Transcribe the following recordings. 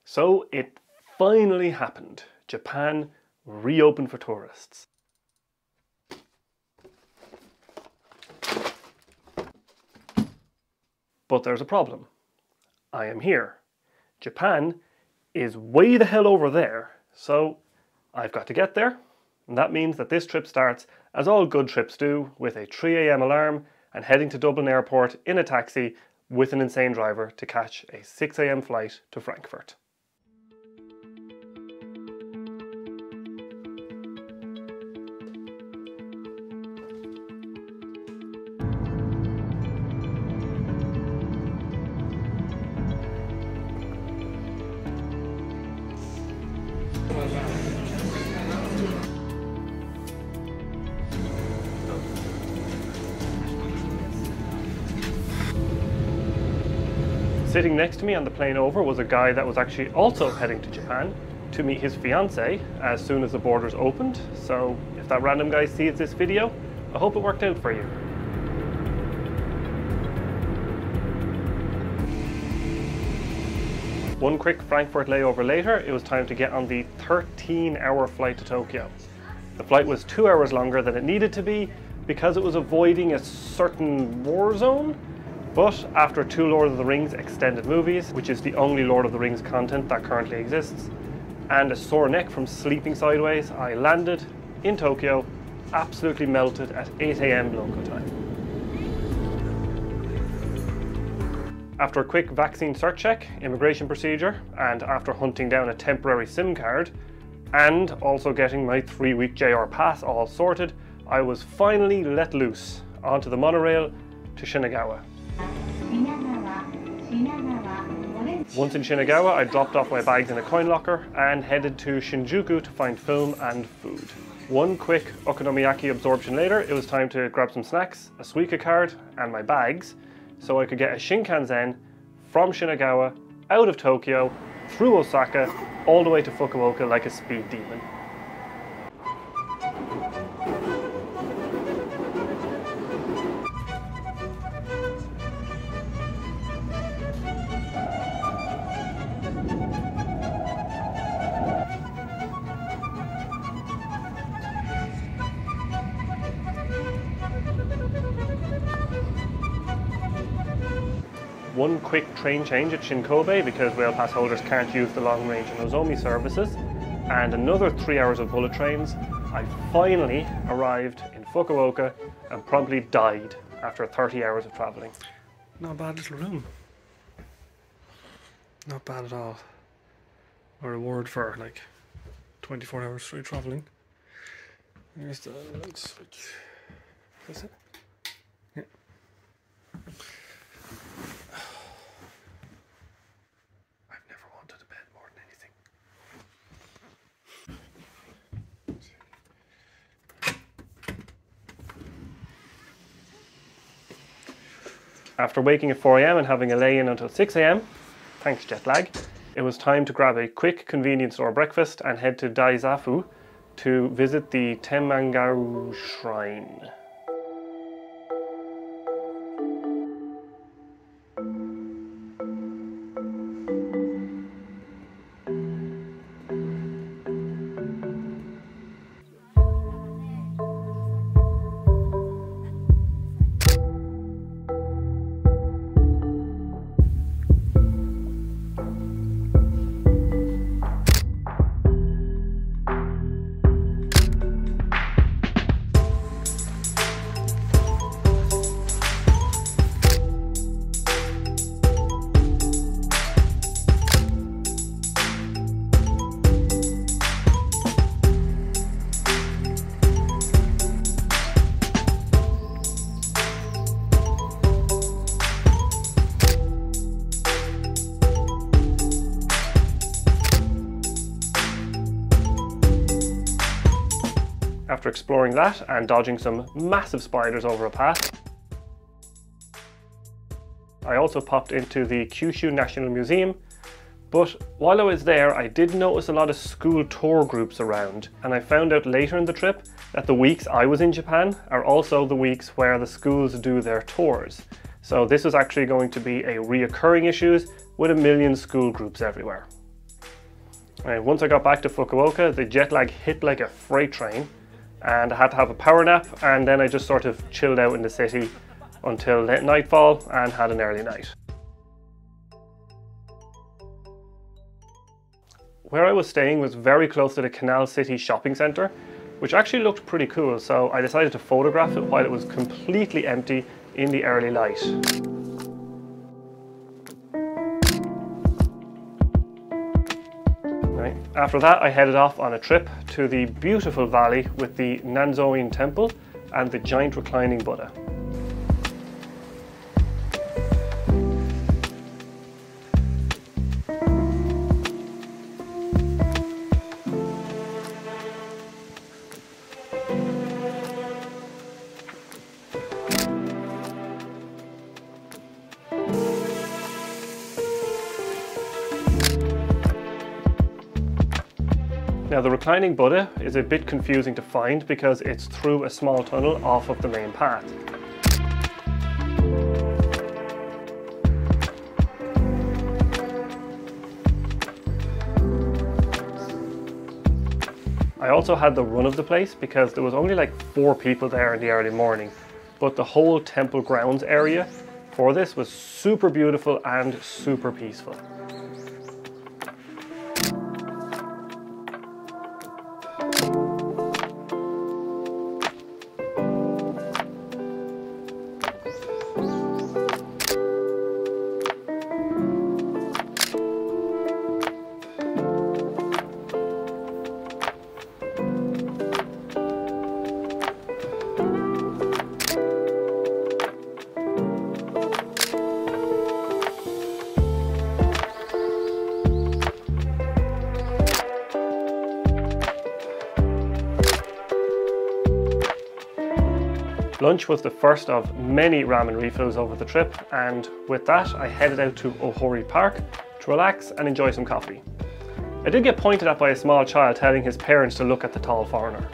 So it finally happened. Japan reopened for tourists. But there's a problem. I am here. Japan is way the hell over there, so I've got to get there. And that means that this trip starts, as all good trips do, with a 3 AM alarm and heading to Dublin Airport in a taxi with an insane driver to catch a 6 AM flight to Frankfurt. Sitting next to me on the plane over was a guy that was actually also heading to Japan to meet his fiancée as soon as the borders opened. So if that random guy sees this video, I hope it worked out for you. One quick Frankfurt layover later, it was time to get on the 13-hour flight to Tokyo. The flight was 2 hours longer than it needed to be because it was avoiding a certain war zone. But after 2 Lord of the Rings extended movies, which is the only Lord of the Rings content that currently exists, and a sore neck from sleeping sideways, I landed in Tokyo, absolutely melted at 8 AM local time. After a quick vaccine cert check, immigration procedure, and after hunting down a temporary SIM card, and also getting my 3-week JR pass all sorted, I was finally let loose onto the monorail to Shinagawa. Once in Shinagawa, I dropped off my bags in a coin locker and headed to Shinjuku to find film and food. One quick okonomiyaki absorption later, it was time to grab some snacks, a Suica card and my bags so I could get a Shinkansen from Shinagawa out of Tokyo, through Osaka, all the way to Fukuoka like a speed demon. One quick train change at Shinkobe because rail pass holders can't use the long range Nozomi services, and another 3 hours of bullet trains. I finally arrived in Fukuoka and promptly died after 30 hours of travelling. Not a bad little room. Not bad at all. A reward for like 24 hours straight travelling. Here's the light switch. Is it? Yeah. After waking at 4 AM and having a lay-in until 6 AM, thanks jet lag, it was time to grab a quick convenience store breakfast and head to Daizafu to visit the Temmangaru Shrine. After exploring that and dodging some massive spiders over a path, I also popped into the Kyushu National Museum, but while I was there I did notice a lot of school tour groups around, and I found out later in the trip that the weeks I was in Japan are also the weeks where the schools do their tours. So this was actually going to be a reoccurring issue with a million school groups everywhere. Right, once I got back to Fukuoka, the jet lag hit like a freight train and I had to have a power nap, and then I just sort of chilled out in the city until nightfall and had an early night. Where I was staying was very close to the Canal City shopping centre, which actually looked pretty cool, so I decided to photograph it while it was completely empty in the early light. Right. After that, I headed off on a trip to the beautiful valley with the Nanzoin Temple and the giant reclining Buddha. Now the reclining Buddha is a bit confusing to find because it's through a small tunnel off of the main path. I also had the run of the place because there was only like 4 people there in the early morning, but the whole temple grounds area for this was super beautiful and super peaceful. Lunch was the first of many ramen refills over the trip, and with that I headed out to Ohori Park to relax and enjoy some coffee. I did get pointed at by a small child telling his parents to look at the tall foreigner.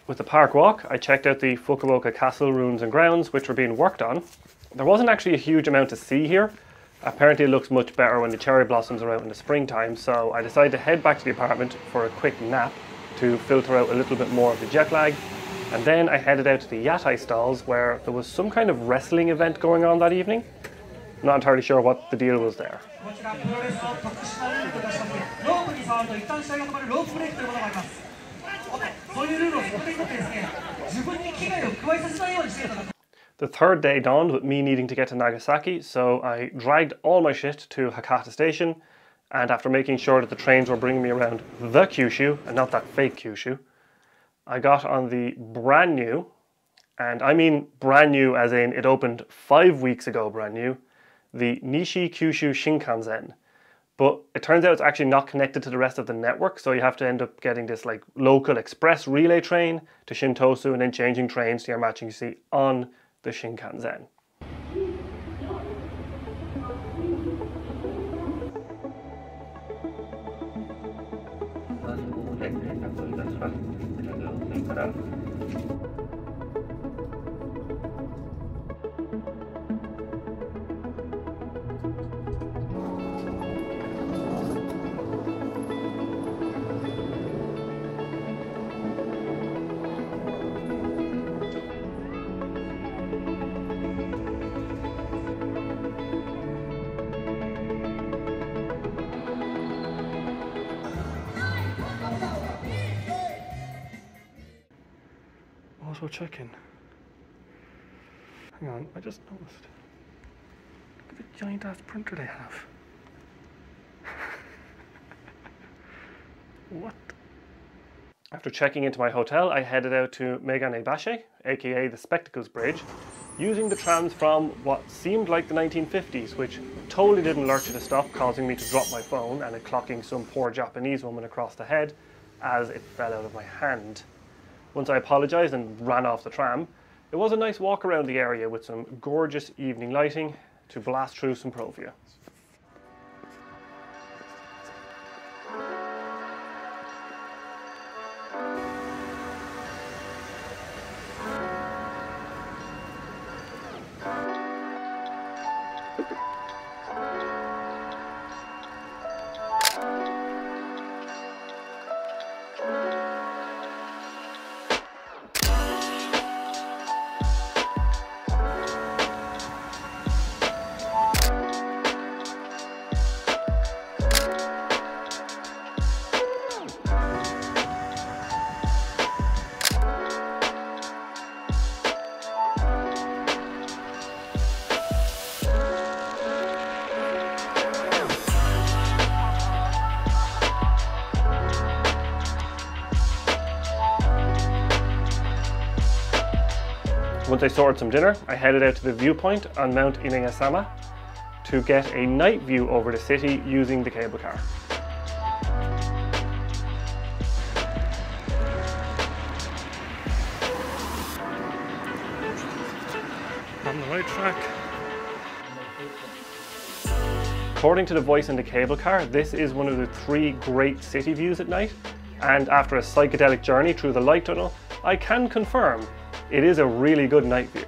With the park walk, I checked out the Fukuoka Castle ruins and grounds, which were being worked on. There wasn't actually a huge amount to see here. Apparently it looks much better when the cherry blossoms are out in the springtime, so I decided to head back to the apartment for a quick nap to filter out a little bit more of the jet lag. And then I headed out to the Yatai stalls where there was some kind of wrestling event going on that evening. Not entirely sure what the deal was there. The third day dawned with me needing to get to Nagasaki, so I dragged all my shit to Hakata Station, and after making sure that the trains were bringing me around the Kyushu, and not that fake Kyushu, I got on the brand new, and I mean brand new as in it opened 5 weeks ago brand new, the Nishi Kyushu Shinkansen. But it turns out it's actually not connected to the rest of the network, so you have to end up getting this like local express relay train to Shintosu and then changing trains to your matching seat on the Shinkansen. Also check-in. Hang on, I just noticed. Look at the giant ass printer they have. What? After checking into my hotel, I headed out to Megane-bashi, aka the Spectacles Bridge, using the trams from what seemed like the 1950s, which totally didn't alert you to stop, causing me to drop my phone and it clocking some poor Japanese woman across the head as it fell out of my hand. Once I apologised and ran off the tram, it was a nice walk around the area with some gorgeous evening lighting to blast through some Provia. Once I sorted some dinner, I headed out to the viewpoint on Mount Inangasama to get a night view over the city using the cable car. On the right track. According to the voice in the cable car, this is one of the 3 great city views at night, and after a psychedelic journey through the light tunnel, I can confirm it is a really good night view.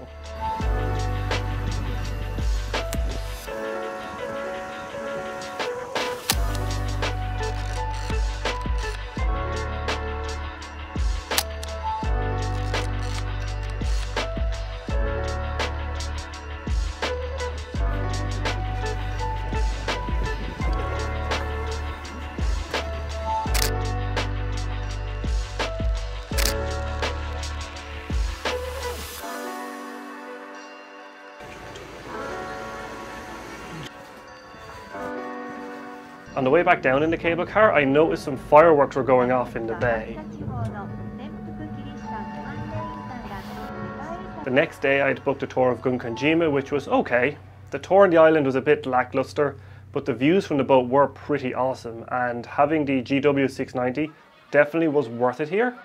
On the way back down in the cable car, I noticed some fireworks were going off in the bay. The next day I'd booked a tour of Gunkanjima, which was okay. The tour on the island was a bit lackluster, but the views from the boat were pretty awesome, and having the GW690 definitely was worth it here.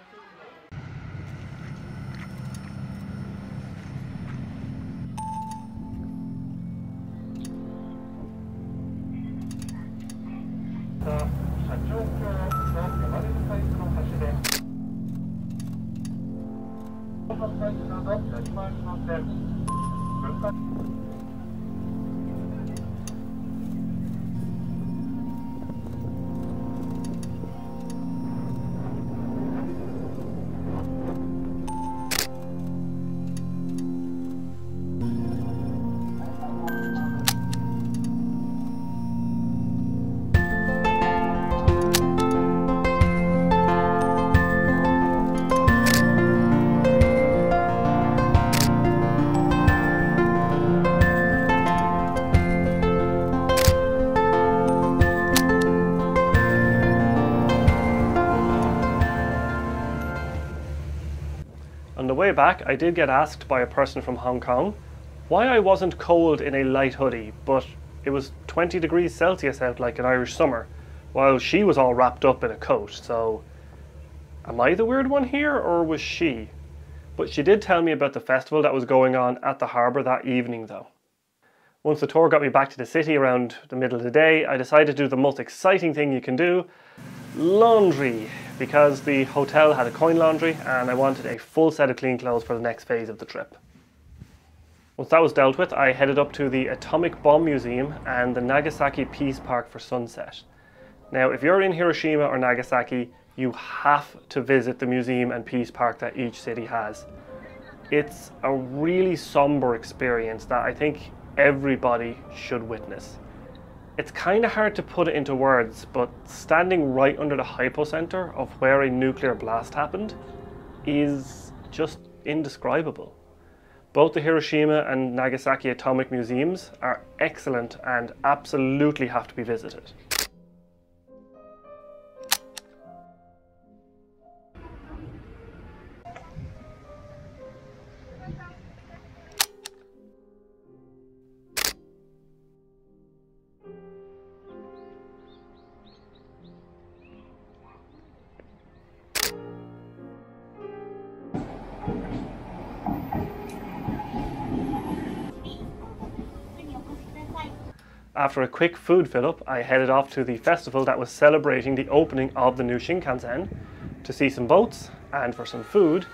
On the way back, I did get asked by a person from Hong Kong why I wasn't cold in a light hoodie, but it was 20 degrees Celsius out like an Irish summer, while she was all wrapped up in a coat, so am I the weird one here, or was she? But she did tell me about the festival that was going on at the harbour that evening though. Once the tour got me back to the city around the middle of the day, I decided to do the most exciting thing you can do, laundry, because the hotel had a coin laundry and I wanted a full set of clean clothes for the next phase of the trip. Once that was dealt with, I headed up to the Atomic Bomb Museum and the Nagasaki Peace Park for sunset. Now, if you're in Hiroshima or Nagasaki, you have to visit the museum and Peace Park that each city has. It's a really somber experience that I think everybody should witness. It's kind of hard to put it into words, but standing right under the hypocenter of where a nuclear blast happened is just indescribable. Both the Hiroshima and Nagasaki atomic museums are excellent and absolutely have to be visited. After a quick food fill-up, I headed off to the festival that was celebrating the opening of the new Shinkansen to see some boats and for some food.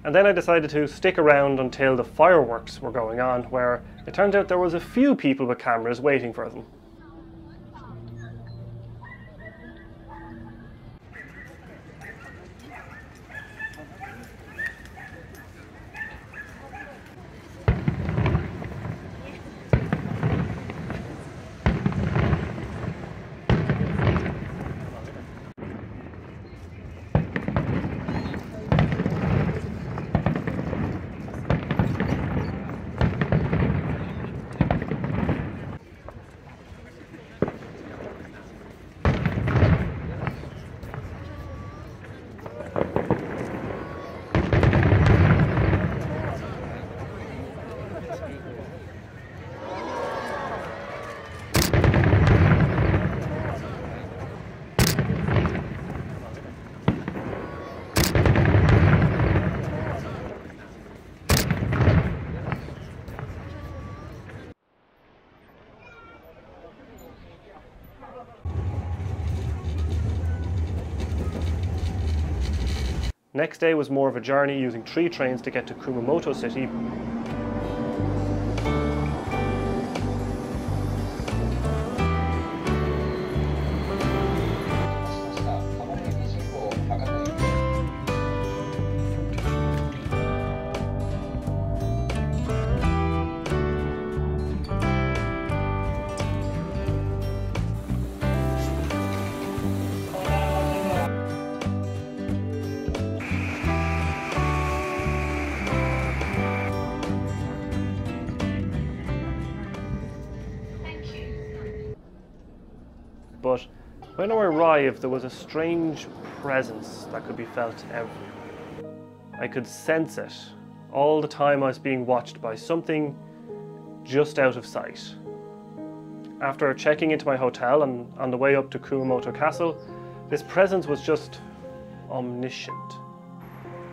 And then I decided to stick around until the fireworks were going on, where it turned out there was a few people with cameras waiting for them. Next day was more of a journey using 3 trains to get to Kumamoto City. But when I arrived, there was a strange presence that could be felt everywhere. I could sense it. All the time I was being watched by something just out of sight. After checking into my hotel and on the way up to Kumamoto Castle, this presence was just omniscient.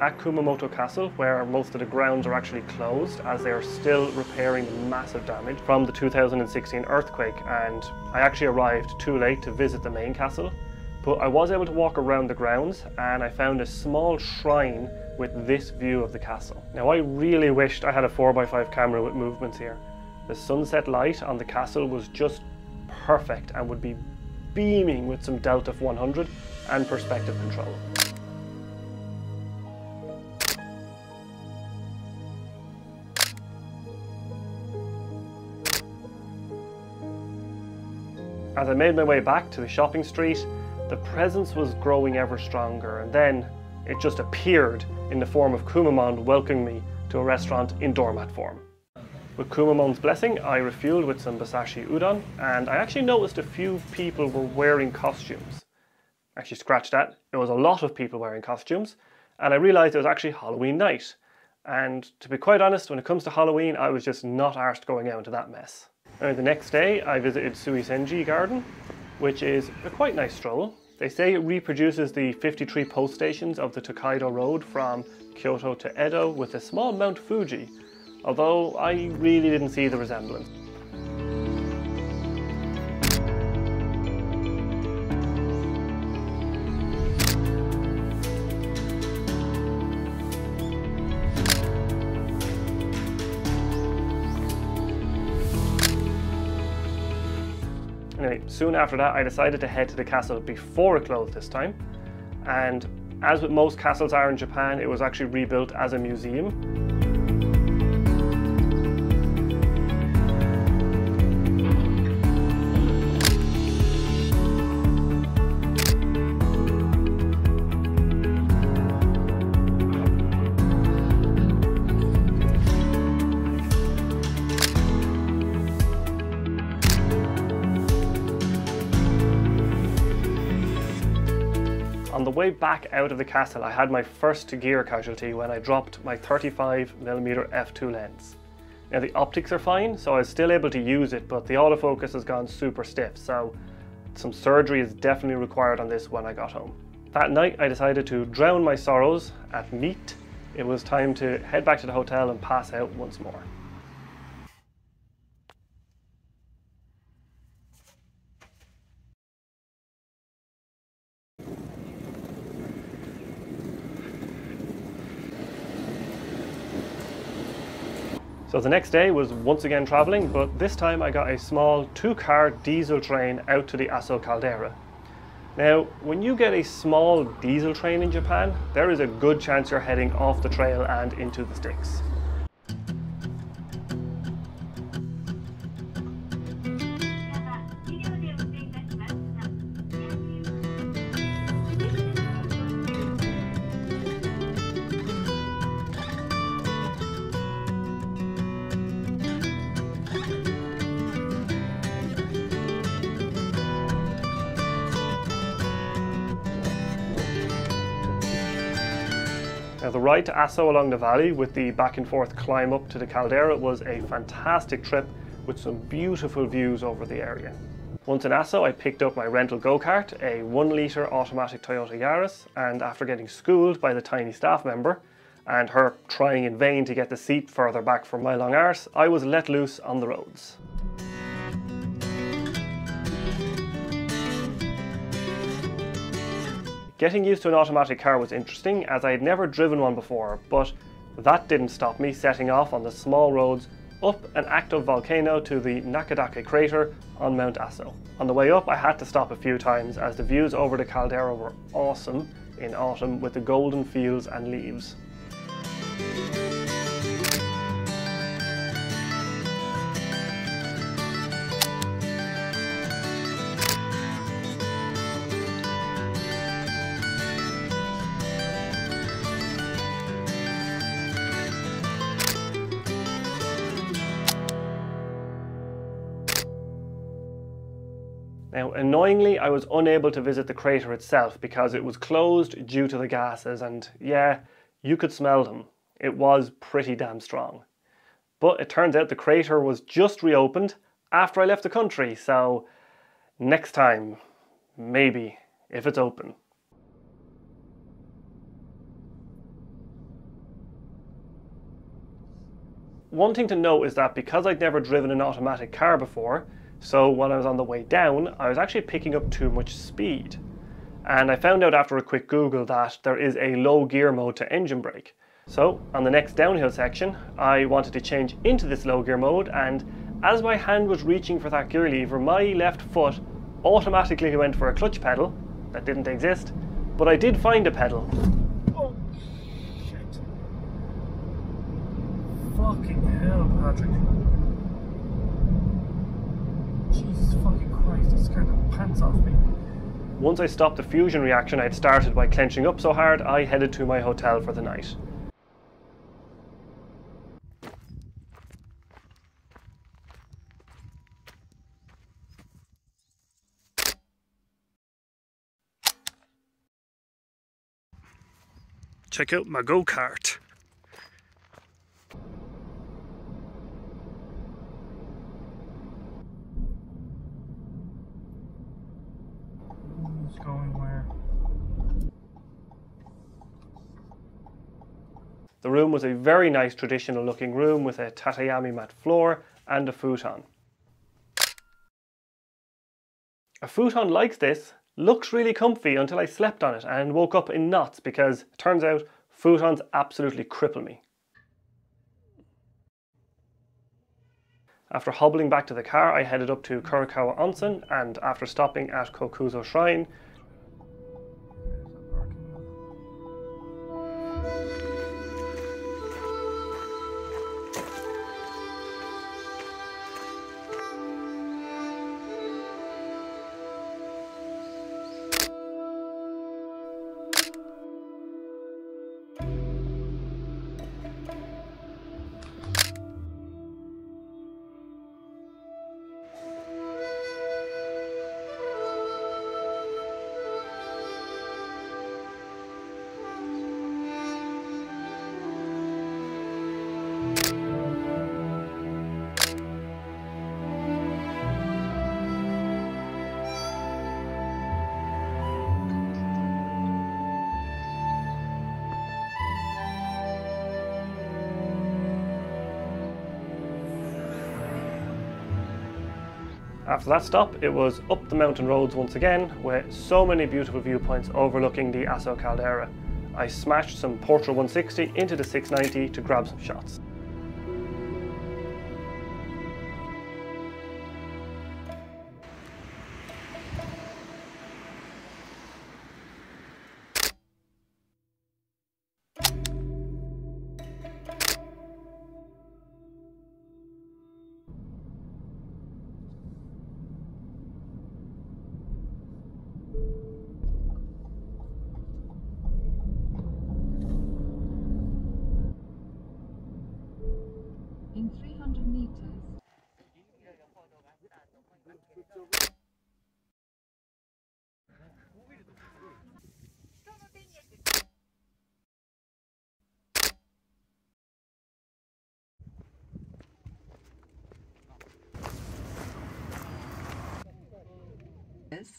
At Kumamoto Castle, where most of the grounds are actually closed as they are still repairing the massive damage from the 2016 earthquake, and I actually arrived too late to visit the main castle, but I was able to walk around the grounds and I found a small shrine with this view of the castle. Now I really wished I had a 4x5 camera with movements here. The sunset light on the castle was just perfect and would be beaming with some Delta F100 and perspective control. As I made my way back to the shopping street, the presence was growing ever stronger, and then it just appeared in the form of Kumamon welcoming me to a restaurant in doormat form. With Kumamon's blessing, I refueled with some Basashi udon, and I actually noticed a few people were wearing costumes. Actually, scratch that, it was a lot of people wearing costumes, and I realised it was actually Halloween night. And to be quite honest, when it comes to Halloween, I was just not arsed going out into that mess. Now, the next day, I visited Suisenji Garden, which is a quite nice stroll. They say it reproduces the 53 post stations of the Tokaido Road from Kyoto to Edo with a small Mount Fuji, although I really didn't see the resemblance. Anyway, soon after that I decided to head to the castle before it closed this time, and as with most castles are in Japan, it was actually rebuilt as a museum. On the way back out of the castle, I had my first gear casualty when I dropped my 35mm f2 lens. Now the optics are fine, so I was still able to use it, but the autofocus has gone super stiff, so some surgery is definitely required on this when I got home. That night I decided to drown my sorrows at meat. It was time to head back to the hotel and pass out once more. So the next day was once again travelling, but this time I got a small 2-car diesel train out to the Aso Caldera. Now, when you get a small diesel train in Japan, there is a good chance you're heading off the trail and into the sticks. Now the ride to Aso along the valley with the back and forth climb up to the caldera was a fantastic trip with some beautiful views over the area. Once in Aso, I picked up my rental go-kart, a 1-litre automatic Toyota Yaris, and after getting schooled by the tiny staff member and her trying in vain to get the seat further back from my long arse, I was let loose on the roads. Getting used to an automatic car was interesting as I had never driven one before, but that didn't stop me setting off on the small roads up an active volcano to the Nakadake crater on Mount Aso. On the way up I had to stop a few times as the views over the caldera were awesome in autumn with the golden fields and leaves. Now, annoyingly, I was unable to visit the crater itself because it was closed due to the gases, and yeah, you could smell them. It was pretty damn strong. But it turns out the crater was just reopened after I left the country, so next time, maybe, if it's open. One thing to note is that because I'd never driven an automatic car before, so when I was on the way down, I was actually picking up too much speed. And I found out after a quick Google that there is a low gear mode to engine brake. So on the next downhill section, I wanted to change into this low gear mode, and as my hand was reaching for that gear lever, my left foot automatically went for a clutch pedal that didn't exist, but I did find a pedal. Oh, shit. Fucking hell, Patrick. Jesus fucking Christ, it scared the pants off me. Once I stopped the fusion reaction I had started by clenching up so hard, I headed to my hotel for the night. Check out my go-kart. Going where? The room was a very nice traditional looking room with a tatami mat floor and a futon. A futon like this looks really comfy until I slept on it and woke up in knots because it turns out futons absolutely cripple me. After hobbling back to the car, I headed up to Kurakawa Onsen, and after stopping at Kokuzo Shrine, after that stop, it was up the mountain roads once again, with so many beautiful viewpoints overlooking the Aso caldera. I smashed some Portra 160 into the 690 to grab some shots. In 300 meters.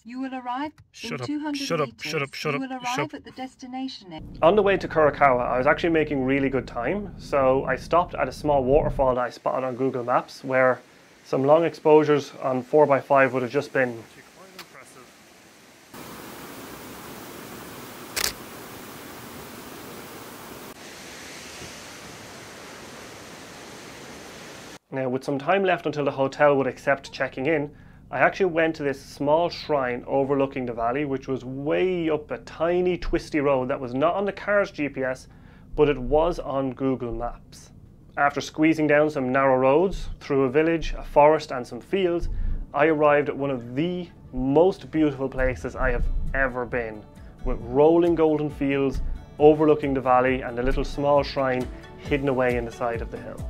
You will arrive in 200 meters. You will arrive at the destination. On the way to Kurakawa, I was actually making really good time, so I stopped at a small waterfall that I spotted on Google Maps, where some long exposures on 4x5 would have just been quite impressive. Now, with some time left until the hotel would accept checking in, I actually went to this small shrine overlooking the valley, which was way up a tiny twisty road that was not on the car's GPS, but it was on Google Maps. After squeezing down some narrow roads, through a village, a forest and some fields, I arrived at one of the most beautiful places I have ever been, with rolling golden fields overlooking the valley and a little small shrine hidden away in the side of the hill.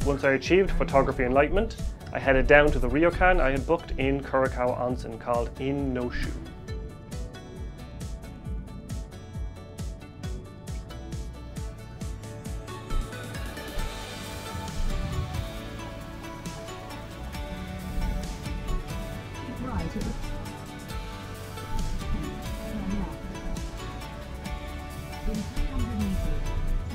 Once I achieved photography enlightenment, I headed down to the ryokan I had booked in Kurakawa Onsen called In Noshu.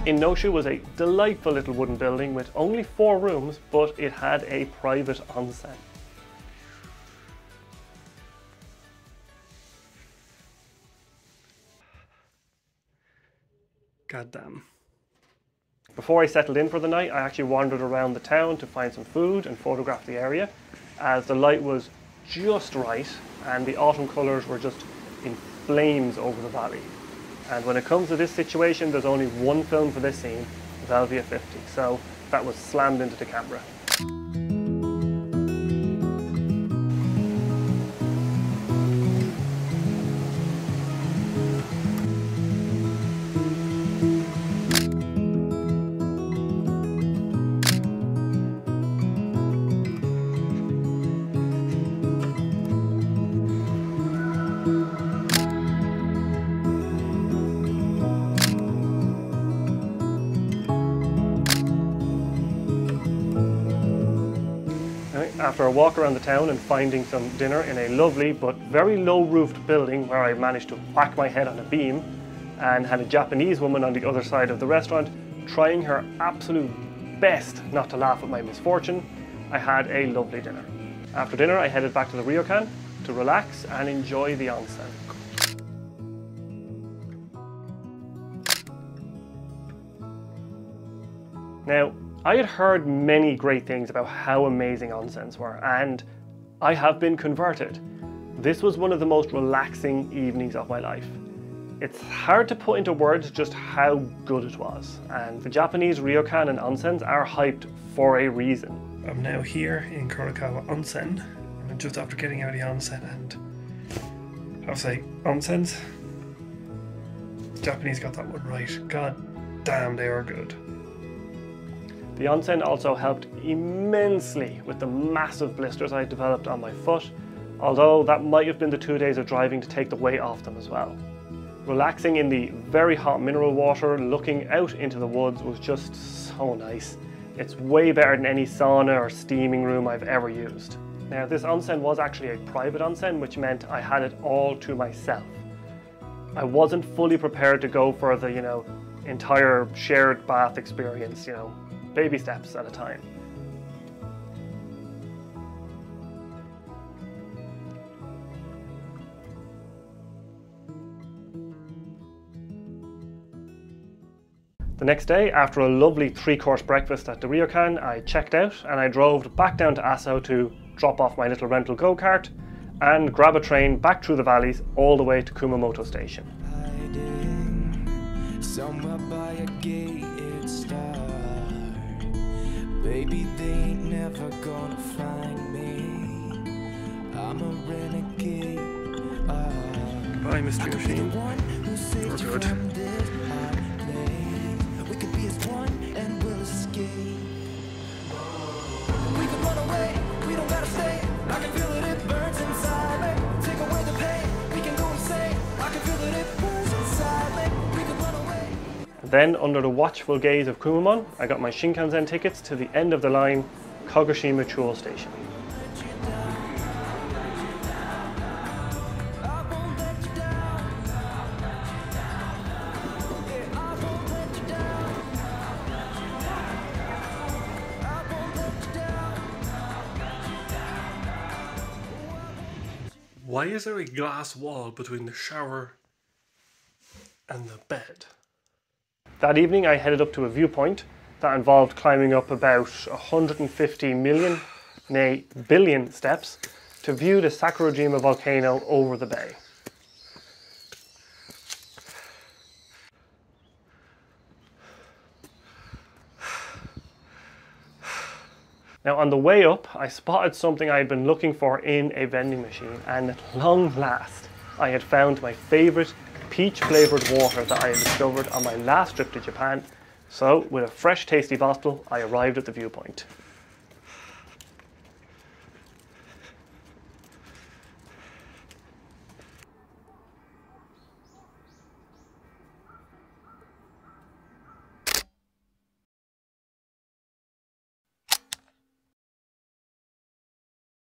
In Noshu was a delightful little wooden building with only 4 rooms, but it had a private onsen. God damn. Before I settled in for the night, I actually wandered around the town to find some food and photograph the area, as the light was just right and the autumn colours were just in flames over the valley. And when it comes to this situation, there's only one film for this scene, Velvia 50, so that was slammed into the camera. After a walk around the town and finding some dinner in a lovely but very low-roofed building where I managed to whack my head on a beam and had a Japanese woman on the other side of the restaurant trying her absolute best not to laugh at my misfortune, I had a lovely dinner. After dinner I headed back to the ryokan to relax and enjoy the onsen. Now, I had heard many great things about how amazing onsens were, and I have been converted. This was one of the most relaxing evenings of my life. It's hard to put into words just how good it was, and the Japanese ryokan and onsens are hyped for a reason. I'm now here in Kurakawa Onsen, and I'm just after getting out of the onsen, and I have to say, onsens, the Japanese got that one right. God damn, they are good. The onsen also helped immensely with the massive blisters I developed on my foot, although that might have been the 2 days of driving to take the weight off them as well. Relaxing in the very hot mineral water, looking out into the woods was just so nice. It's way better than any sauna or steaming room I've ever used. Now, this onsen was actually a private onsen, which meant I had it all to myself. I wasn't fully prepared to go for the, entire shared bath experience, baby steps at a time. The next day, after a lovely 3-course breakfast at the ryokan, I checked out and I drove back down to Aso to drop off my little rental go-kart and grab a train back through the valleys all the way to Kumamoto Station. Baby, they ain't never gonna find me. I'm a renegade. Bye, Mr. Yoshi. We're good. We could be as one and we'll escape. We can run away, we don't gotta stay. I can feel that it burns inside me. Take away the pain, we can go insane. I can feel that it burns inside me. We can run away. Then, under the watchful gaze of Kumamon, I got my Shinkansen tickets to the end of the line, Kagoshima Chuo Station. Why is there a glass wall between the shower and the bed? That evening I headed up to a viewpoint that involved climbing up about 150 million, nay billion steps to view the Sakurajima volcano over the bay. Now on the way up, I spotted something I had been looking for in a vending machine, and at long last, I had found my favourite peach flavoured water that I had discovered on my last trip to Japan. So, with a fresh tasty bottle, I arrived at the viewpoint.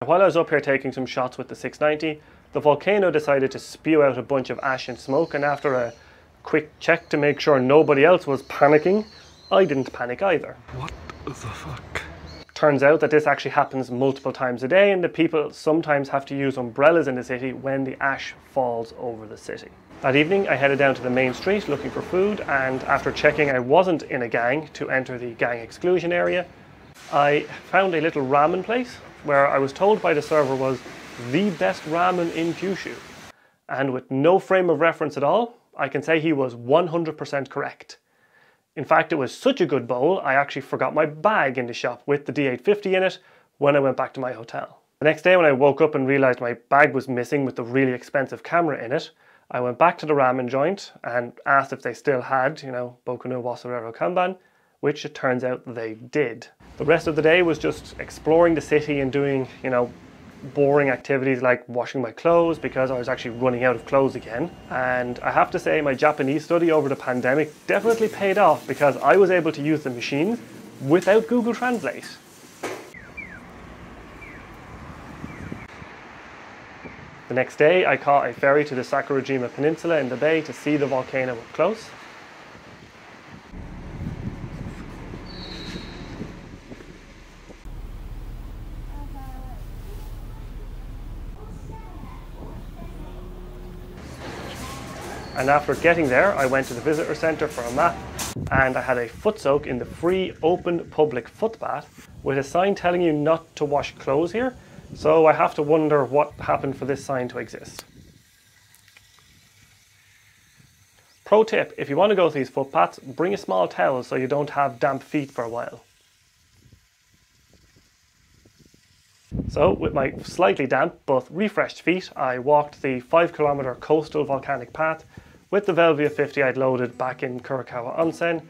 While I was up here taking some shots with the 690, the volcano decided to spew out a bunch of ash and smoke, and after a quick check to make sure nobody else was panicking, I didn't panic either. What the fuck? Turns out that this actually happens multiple times a day, and the people sometimes have to use umbrellas in the city when the ash falls over the city. That evening I headed down to the main street looking for food, and after checking I wasn't in a gang to enter the gang exclusion area, I found a little ramen place where I was told by the server was the best ramen in Kyushu. And with no frame of reference at all, I can say he was 100% correct. In fact, it was such a good bowl, I actually forgot my bag in the shop with the D850 in it when I went back to my hotel. The next day when I woke up and realised my bag was missing with the really expensive camera in it, I went back to the ramen joint and asked if they still had, Boku no Wasurero Kanban, which it turns out they did. The rest of the day was just exploring the city and doing, boring activities like washing my clothes because I was actually running out of clothes again. And I have to say my Japanese study over the pandemic definitely paid off because I was able to use the machines without Google Translate. The next day I caught a ferry to the Sakurajima Peninsula in the bay to see the volcano up close. And after getting there, I went to the visitor centre for a map, and I had a foot soak in the free open public foot bath with a sign telling you not to wash clothes here, so I have to wonder what happened for this sign to exist. Pro tip, if you want to go to these foot baths, bring a small towel so you don't have damp feet for a while. So, with my slightly damp but refreshed feet, I walked the 5-kilometre coastal volcanic path with the Velvia 50 I'd loaded back in Kurokawa Onsen.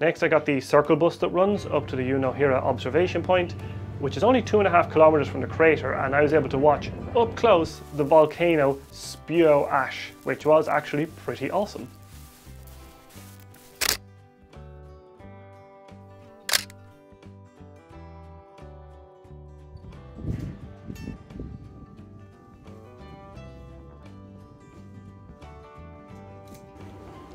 Next I got the circle bus that runs up to the Unohira observation point, which is only 2.5 kilometers from the crater, and I was able to watch up close the volcano spew ash, which was actually pretty awesome.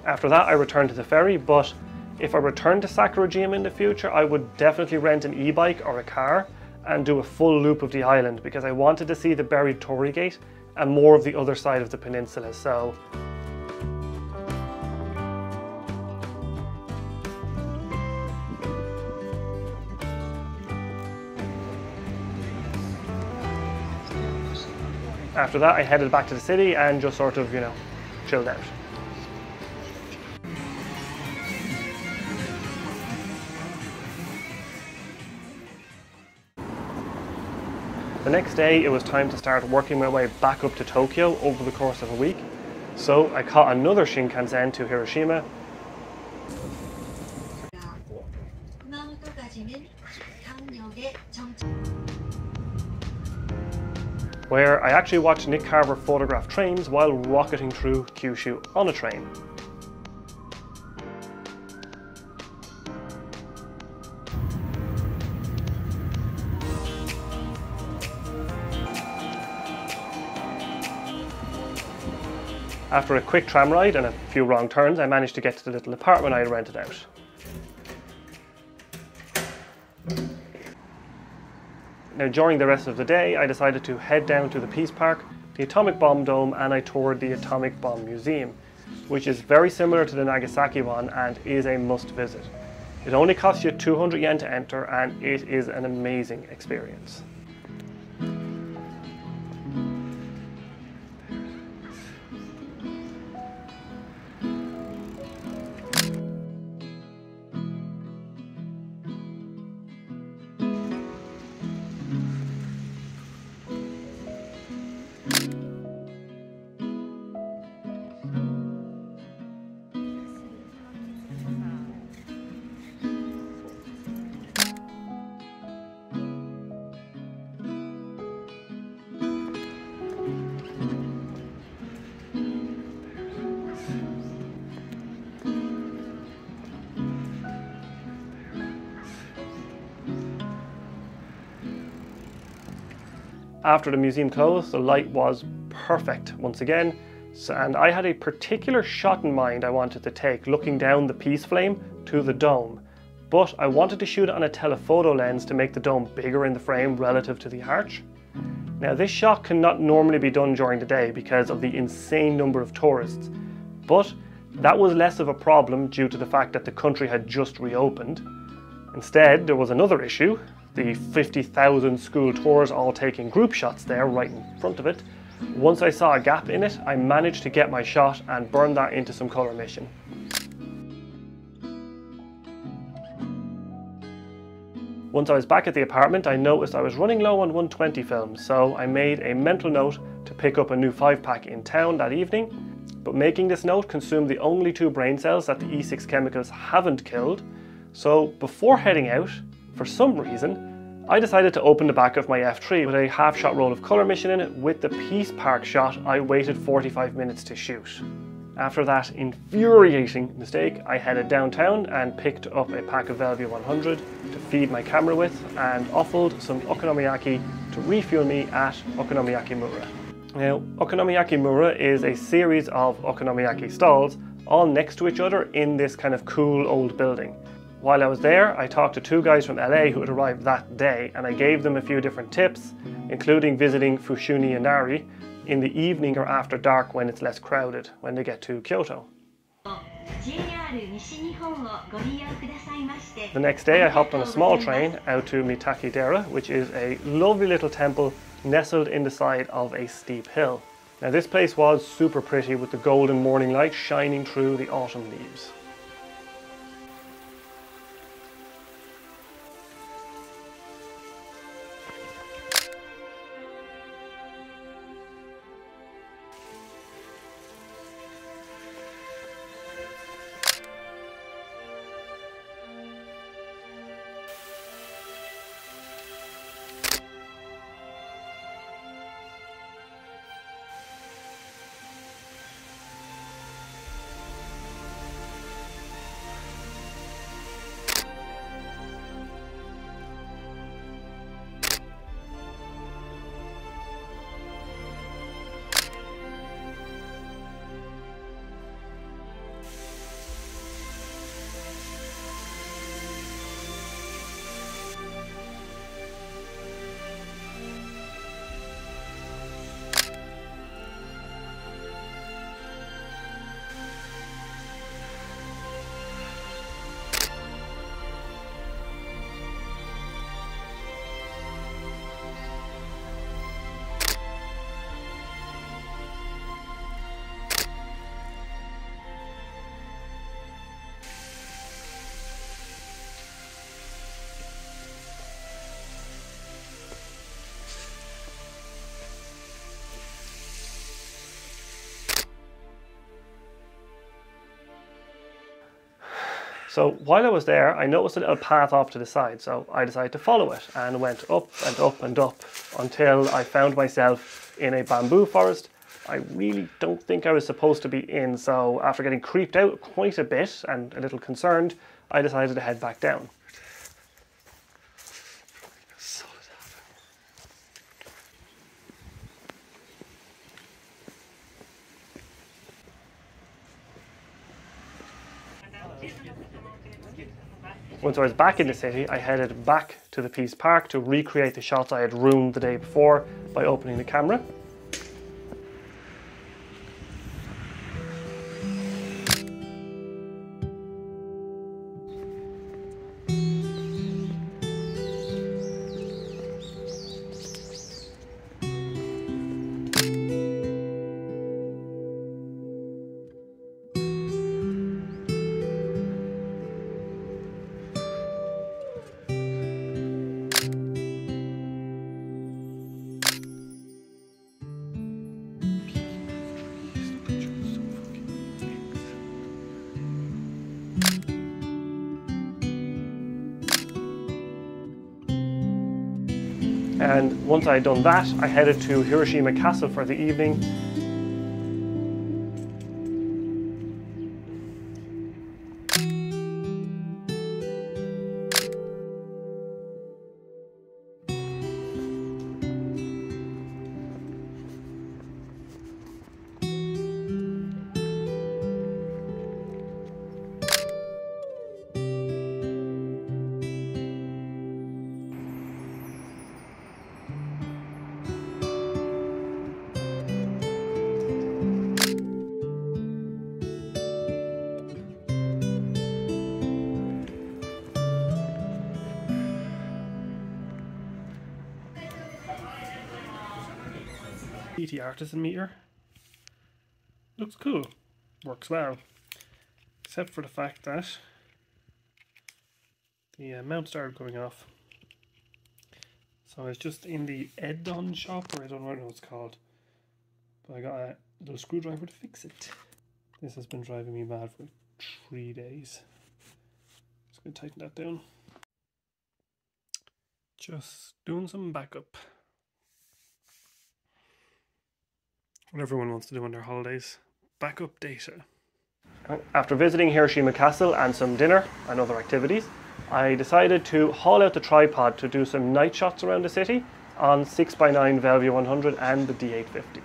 After that, I returned to the ferry, but if I return to Sakurajima in the future, I would definitely rent an e-bike or a car and do a full loop of the island, because I wanted to see the buried Torii Gate and more of the other side of the peninsula. So after that, I headed back to the city and just sort of, chilled out. The next day, it was time to start working my way back up to Tokyo over the course of a week. So I caught another Shinkansen to Hiroshima, where I actually watched Nick Carver photograph trains while rocketing through Kyushu on a train. After a quick tram ride and a few wrong turns, I managed to get to the little apartment I had rented out. Now, during the rest of the day, I decided to head down to the Peace Park, the Atomic Bomb Dome, and I toured the Atomic Bomb Museum, which is very similar to the Nagasaki one and is a must visit. It only costs you 200 yen to enter, and it is an amazing experience. After the museum closed, the light was perfect once again, and I had a particular shot in mind I wanted to take, looking down the peace flame to the dome. But I wanted to shoot it on a telephoto lens to make the dome bigger in the frame relative to the arch. Now, this shot cannot normally be done during the day because of the insane number of tourists, but that was less of a problem due to the fact that the country had just reopened. Instead, there was another issue. The 50,000 school tours all taking group shots there right in front of it. Once I saw a gap in it, I managed to get my shot and burn that into some color mission. Once I was back at the apartment, I noticed I was running low on 120 films, so I made a mental note to pick up a new 5-pack in town that evening. But making this note consumed the only 2 brain cells that the E6 chemicals haven't killed. So before heading out, for some reason, I decided to open the back of my F3 with a half-shot roll of color mission in it with the Peace Park shot I waited 45 minutes to shoot. After that infuriating mistake, I headed downtown and picked up a pack of Velvia 100 to feed my camera with and offered some okonomiyaki to refuel me at Okonomiyaki Mura. Now, Okonomiyaki Mura is a series of okonomiyaki stalls all next to each other in this kind of cool old building. While I was there, I talked to 2 guys from LA who had arrived that day, and I gave them a few different tips, including visiting Fushimi Inari in the evening or after dark when it's less crowded when they get to Kyoto. The next day I hopped on a small train out to Mitaki-dera, which is a lovely little temple nestled in the side of a steep hill. Now, this place was super pretty with the golden morning light shining through the autumn leaves. So while I was there, I noticed a little path off to the side, so I decided to follow it and went up and up and up until I found myself in a bamboo forest I really don't think I was supposed to be in, so after getting creeped out quite a bit and a little concerned, I decided to head back down. Once I was back in the city, I headed back to the Peace Park to recreate the shots I had ruined the day before by opening the camera. And once I had done that, I headed to Hiroshima Castle for the evening. PT Artisan meter. Looks cool. Works well. Except for the fact that the mount started coming off. So I was just in the Edon shop, or I don't know what it's called. But I got a little screwdriver to fix it. This has been driving me mad for 3 days. Just going to tighten that down. Just doing some backup. What everyone wants to do on their holidays. Backup data. After visiting Hiroshima Castle and some dinner and other activities, I decided to haul out the tripod to do some night shots around the city on 6x9 Velvia 100 and the D850.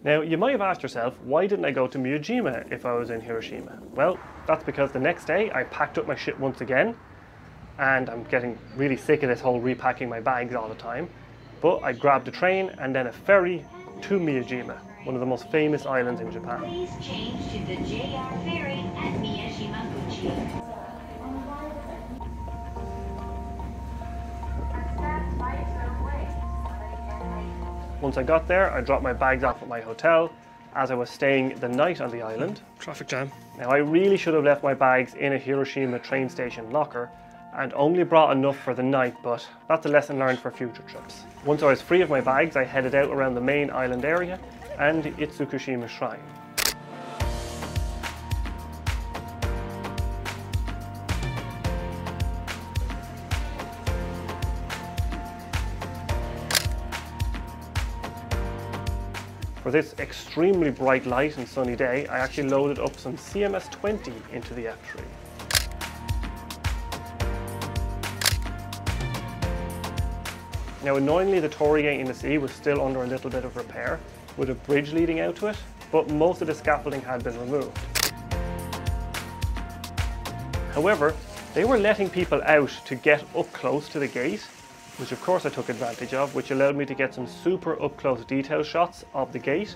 Now, you might have asked yourself, why didn't I go to Miyajima if I was in Hiroshima? Well, that's because the next day I packed up my shit once again, and I'm getting really sick of this whole repacking my bags all the time. But I grabbed a train and then a ferry to Miyajima, one of the most famous islands in Japan. Please change to the JR ferry at Miyashimaguchi. Once I got there, I dropped my bags off at my hotel as I was staying the night on the island. Traffic jam. Now, I really should have left my bags in a Hiroshima train station locker and only brought enough for the night, but that's a lesson learned for future trips. Once I was free of my bags, I headed out around the main island area and the Itsukushima Shrine. For this extremely bright light and sunny day, I actually loaded up some CMS-20 into the F3. Now annoyingly, the Torii Gate in the sea was still under a little bit of repair, with a bridge leading out to it, but most of the scaffolding had been removed. However, they were letting people out to get up close to the gate, which of course I took advantage of, which allowed me to get some super up close detail shots of the gate,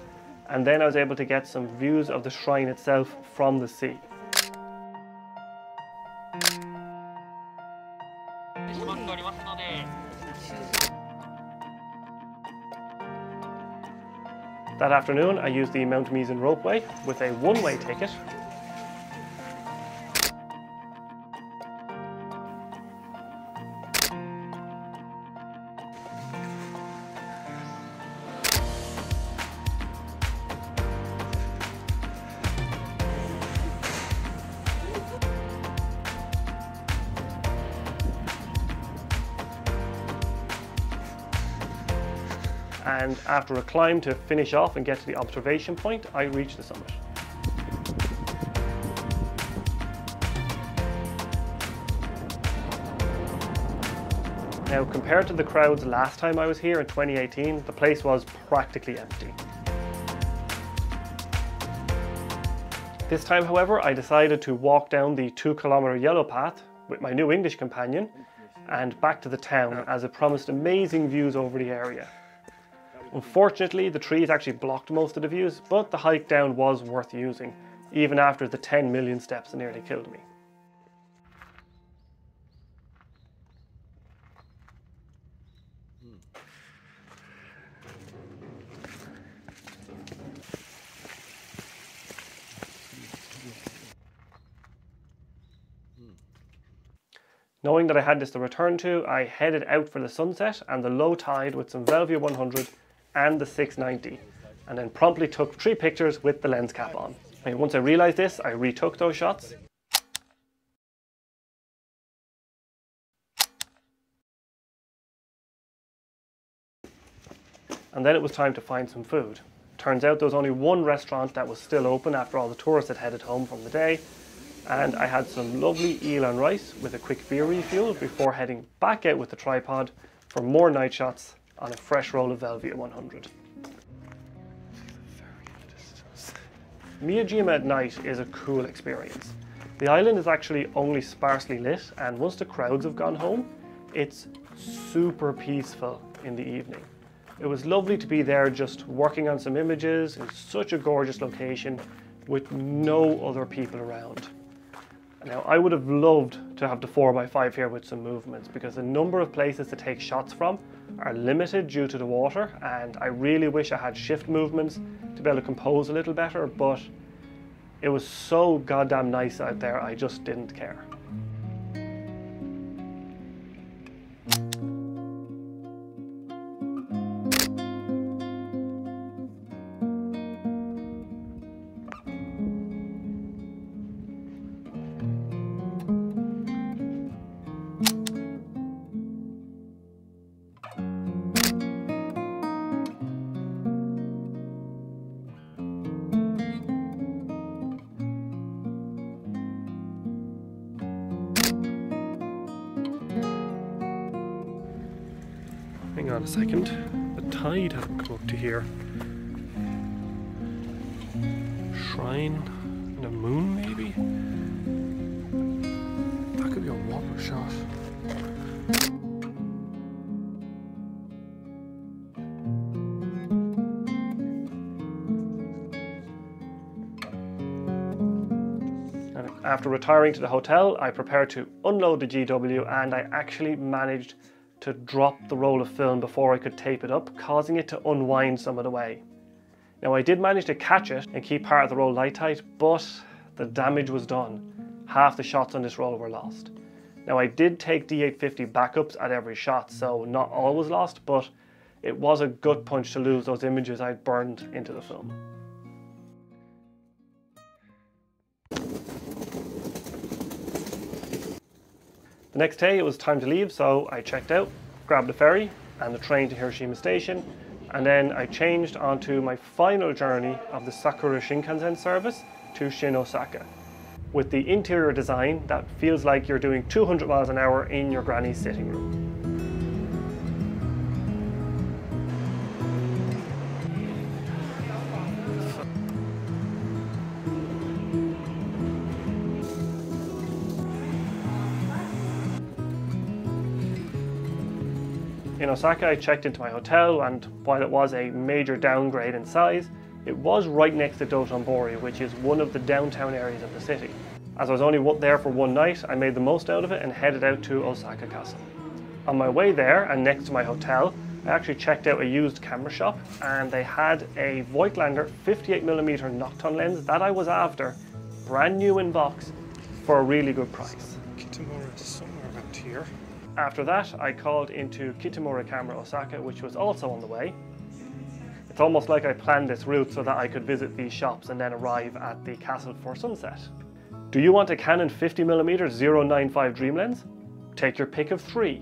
and then I was able to get some views of the shrine itself from the sea. That afternoon I used the Mount Mizen ropeway with a one-way ticket. And after a climb to finish off and get to the observation point, I reached the summit. Now, compared to the crowds last time I was here in 2018, the place was practically empty. This time, however, I decided to walk down the 2-kilometer yellow path with my new English companion and back to the town, as it promised amazing views over the area. Unfortunately, the trees actually blocked most of the views, but the hike down was worth using, even after the 10 million steps that nearly killed me. Knowing that I had this to return to, I headed out for the sunset and the low tide with some Velvia 100 and the 690, and then promptly took 3 pictures with the lens cap on. And once I realised this, I retook those shots. And then it was time to find some food. Turns out there was only one restaurant that was still open after all the tourists had headed home from the day, and I had some lovely eel and rice with a quick beer refuel before heading back out with the tripod for more night shots on a fresh roll of Velvia 100. Miyajima at night is a cool experience. The island is actually only sparsely lit, and once the crowds have gone home, it's super peaceful in the evening. It was lovely to be there just working on some images in such a gorgeous location with no other people around. Now, I would have loved to have the 4x5 here with some movements, because the number of places to take shots from are limited due to the water, and I really wish I had shift movements to be able to compose a little better, but it was so goddamn nice out there, I just didn't care. Hang on a second, the tide hasn't come up to here. Shrine and a moon, maybe? That could be a whopper shot. After retiring to the hotel, I prepared to unload the GW, and I actually managed to drop the roll of film before I could tape it up, causing it to unwind some of the way. Now, I did manage to catch it and keep part of the roll light tight, but the damage was done. Half the shots on this roll were lost. Now, I did take D850 backups at every shot, so not all was lost, but it was a gut punch to lose those images I'd burned into the film. The next day it was time to leave, so I checked out, grabbed a ferry and the train to Hiroshima Station, and then I changed onto my final journey of the Sakura Shinkansen service to Shin Osaka, with the interior design that feels like you're doing 200 miles an hour in your granny's sitting room. In Osaka, I checked into my hotel, and while it was a major downgrade in size, it was right next to Dotonbori, which is one of the downtown areas of the city. As I was only there for one night, I made the most out of it and headed out to Osaka Castle. On my way there, and next to my hotel, I actually checked out a used camera shop, and they had a Voigtlander 58mm Nocton lens that I was after, brand new in box, for a really good price. Kitamura is somewhere around here. After that, I called into Kitamura Camera Osaka, which was also on the way. It's almost like I planned this route so that I could visit these shops and then arrive at the castle for sunset. Do you want a Canon 50mm 095 Dream lens? Take your pick of 3.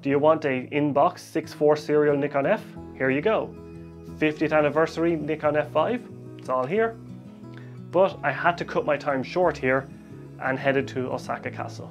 Do you want a in-box 6.4 serial Nikon F? Here you go. 50th anniversary Nikon F5? It's all here. But I had to cut my time short here and headed to Osaka Castle.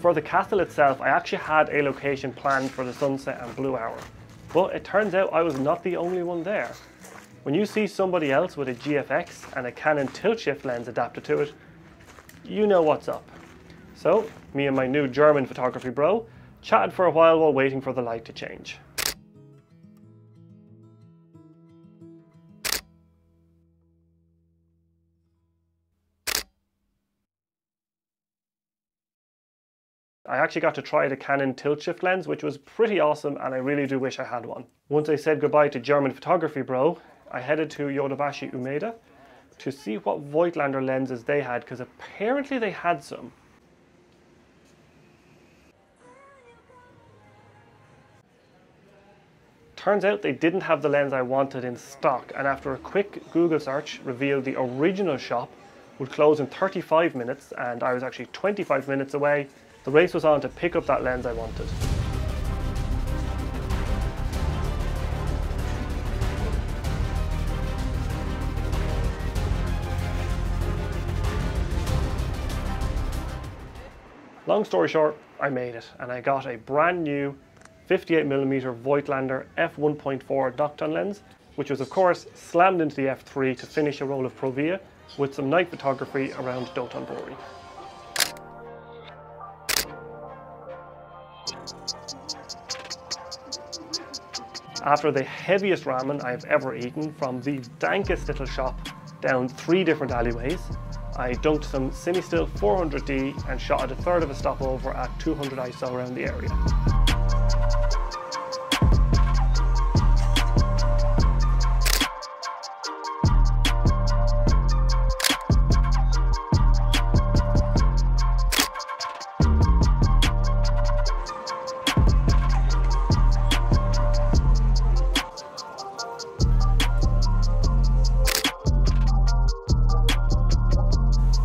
For the castle itself, I actually had a location planned for the sunset and blue hour, but it turns out I was not the only one there. When you see somebody else with a GFX and a Canon tilt shift lens adapted to it, you know what's up. So, me and my new German photography bro chatted for a while waiting for the light to change. I actually got to try the Canon tilt shift lens, which was pretty awesome, and I really do wish I had one. Once I said goodbye to German photography bro, I headed to Yodobashi Umeda to see what Voigtlander lenses they had, because apparently they had some. Turns out they didn't have the lens I wanted in stock, and after a quick Google search revealed the original shop would close in 35 minutes, and I was actually 25 minutes away. The race was on to pick up that lens I wanted. Long story short, I made it, and I got a brand new 58mm Voigtlander f1.4 Nocton lens, which was of course slammed into the f3 to finish a roll of Provia with some night photography around Dotonbori. After the heaviest ramen I've ever eaten from the dankest little shop down 3 different alleyways, I dunked some Cinestill 400D and shot at a third of a stopover at 200 ISO around the area.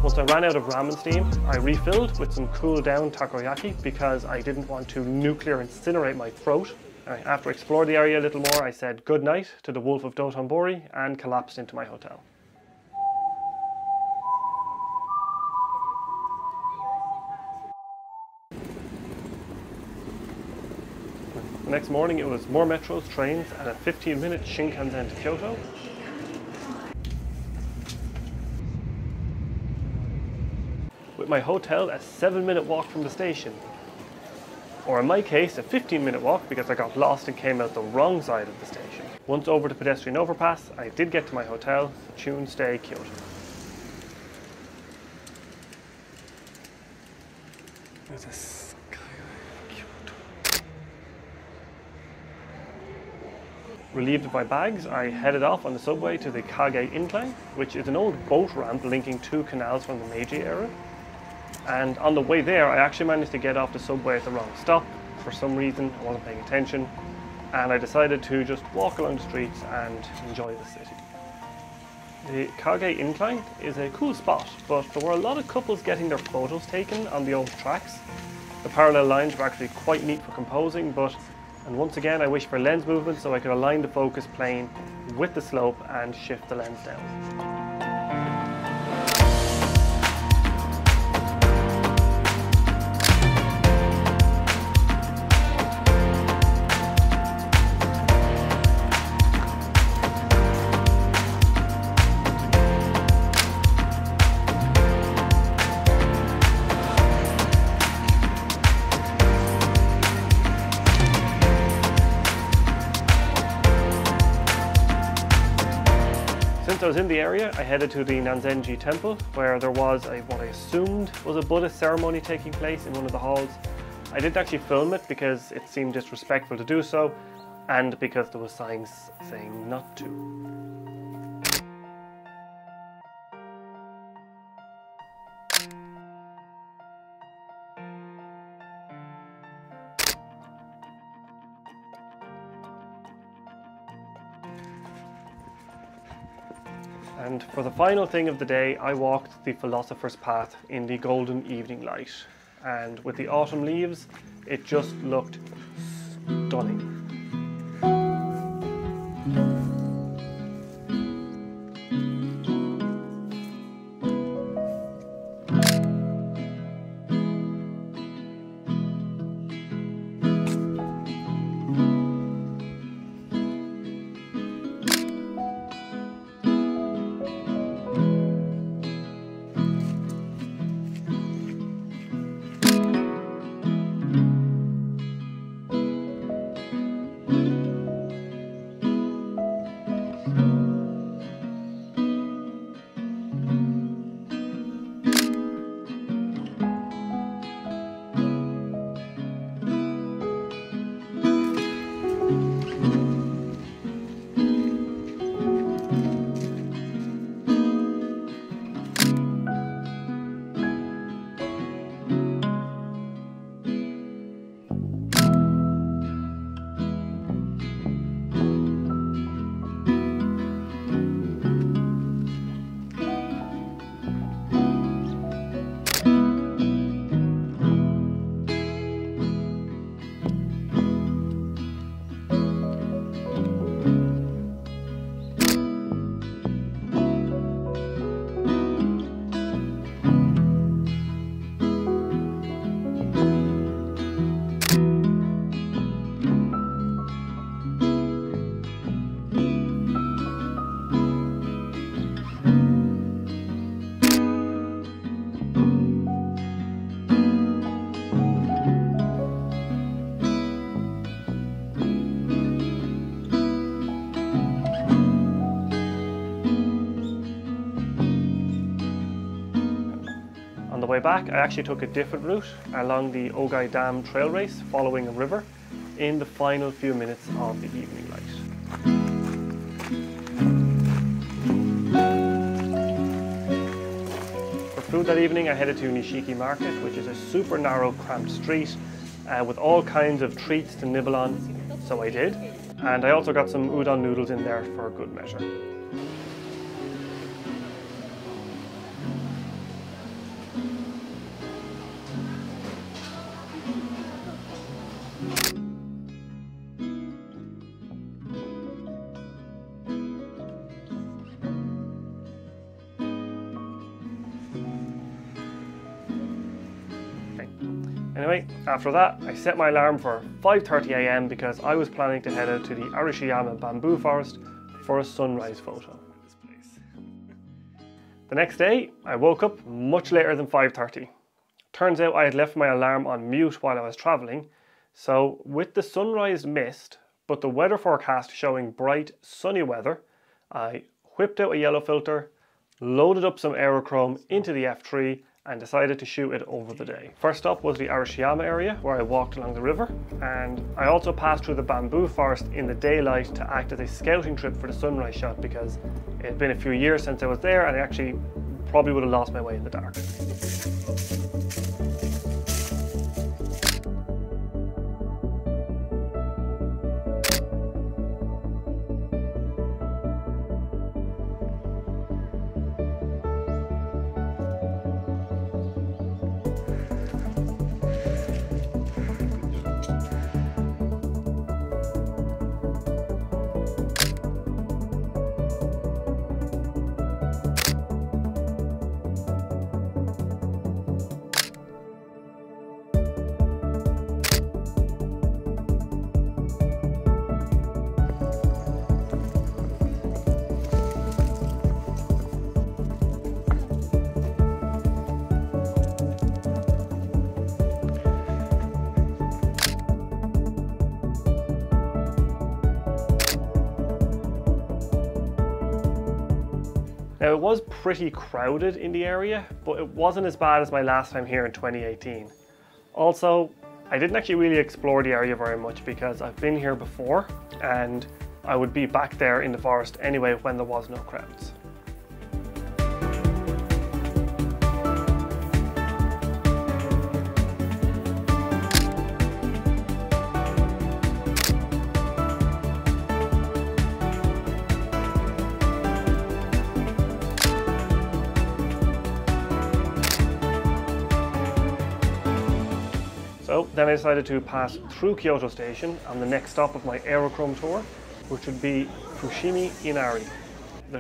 Once I ran out of ramen steam, I refilled with some cool down takoyaki because I didn't want to nuclear incinerate my throat. After exploring the area a little more, I said good night to the Wolf of Dotonbori and collapsed into my hotel. The next morning it was more metros, trains and a 15-minute Shinkansen to Kyoto. With my hotel a 7-minute walk from the station. Or in my case, a 15-minute walk because I got lost and came out the wrong side of the station. Once over the pedestrian overpass, I did get to my hotel, Chunstay, Kyoto. There's a sky Kyoto. Relieved of my bags, I headed off on the subway to the Kage Incline, which is an old boat ramp linking 2 canals from the Meiji era. And on the way there, I actually managed to get off the subway at the wrong stop. For some reason, I wasn't paying attention, and I decided to just walk along the streets and enjoy the city. The Kage Incline is a cool spot, but there were a lot of couples getting their photos taken on the old tracks. The parallel lines were actually quite neat for composing, but And once again I wished for lens movement so I could align the focus plane with the slope and shift the lens down. Since I was in the area, I headed to the Nanzenji temple, where there was what I assumed was a Buddhist ceremony taking place in one of the halls. I didn't actually film it because it seemed disrespectful to do so, and because there was signs saying not to. And for the final thing of the day, I walked the Philosopher's Path in the golden evening light. And with the autumn leaves, it just looked stunning. On the way back, I actually took a different route along the Ogai Dam trail race, following a river, in the final few minutes of the evening light. For food that evening, I headed to Nishiki Market, which is a super narrow, cramped street with all kinds of treats to nibble on, so I did. And I also got some udon noodles in there for good measure. Anyway, after that, I set my alarm for 5:30 AM because I was planning to head out to the Arashiyama bamboo forest for a sunrise photo. The next day, I woke up much later than 5:30. Turns out I had left my alarm on mute while I was travelling, so with the sunrise missed, but the weather forecast showing bright, sunny weather, I whipped out a yellow filter, loaded up some aerochrome into the F3 and decided to shoot it over the day. First up was the Arashiyama area where I walked along the river, and I also passed through the bamboo forest in the daylight to act as a scouting trip for the sunrise shot because it had been a few years since I was there and I actually probably would have lost my way in the dark. Now it was pretty crowded in the area, but it wasn't as bad as my last time here in 2018. Also, I didn't actually really explore the area very much because I've been here before and I would be back there in the forest anyway when there was no crowds. So then I decided to pass through Kyoto Station on the next stop of my Aerochrome tour, which would be Fushimi Inari,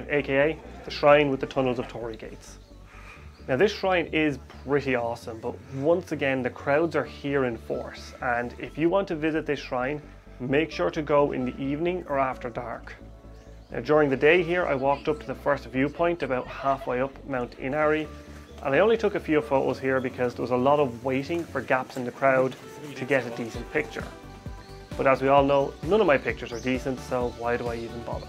aka the shrine with the tunnels of torii gates. Now this shrine is pretty awesome, but once again the crowds are here in force, and if you want to visit this shrine, make sure to go in the evening or after dark. Now during the day here I walked up to the first viewpoint about halfway up Mount Inari, and I only took a few photos here because there was a lot of waiting for gaps in the crowd to get a decent picture. But as we all know, none of my pictures are decent, so why do I even bother?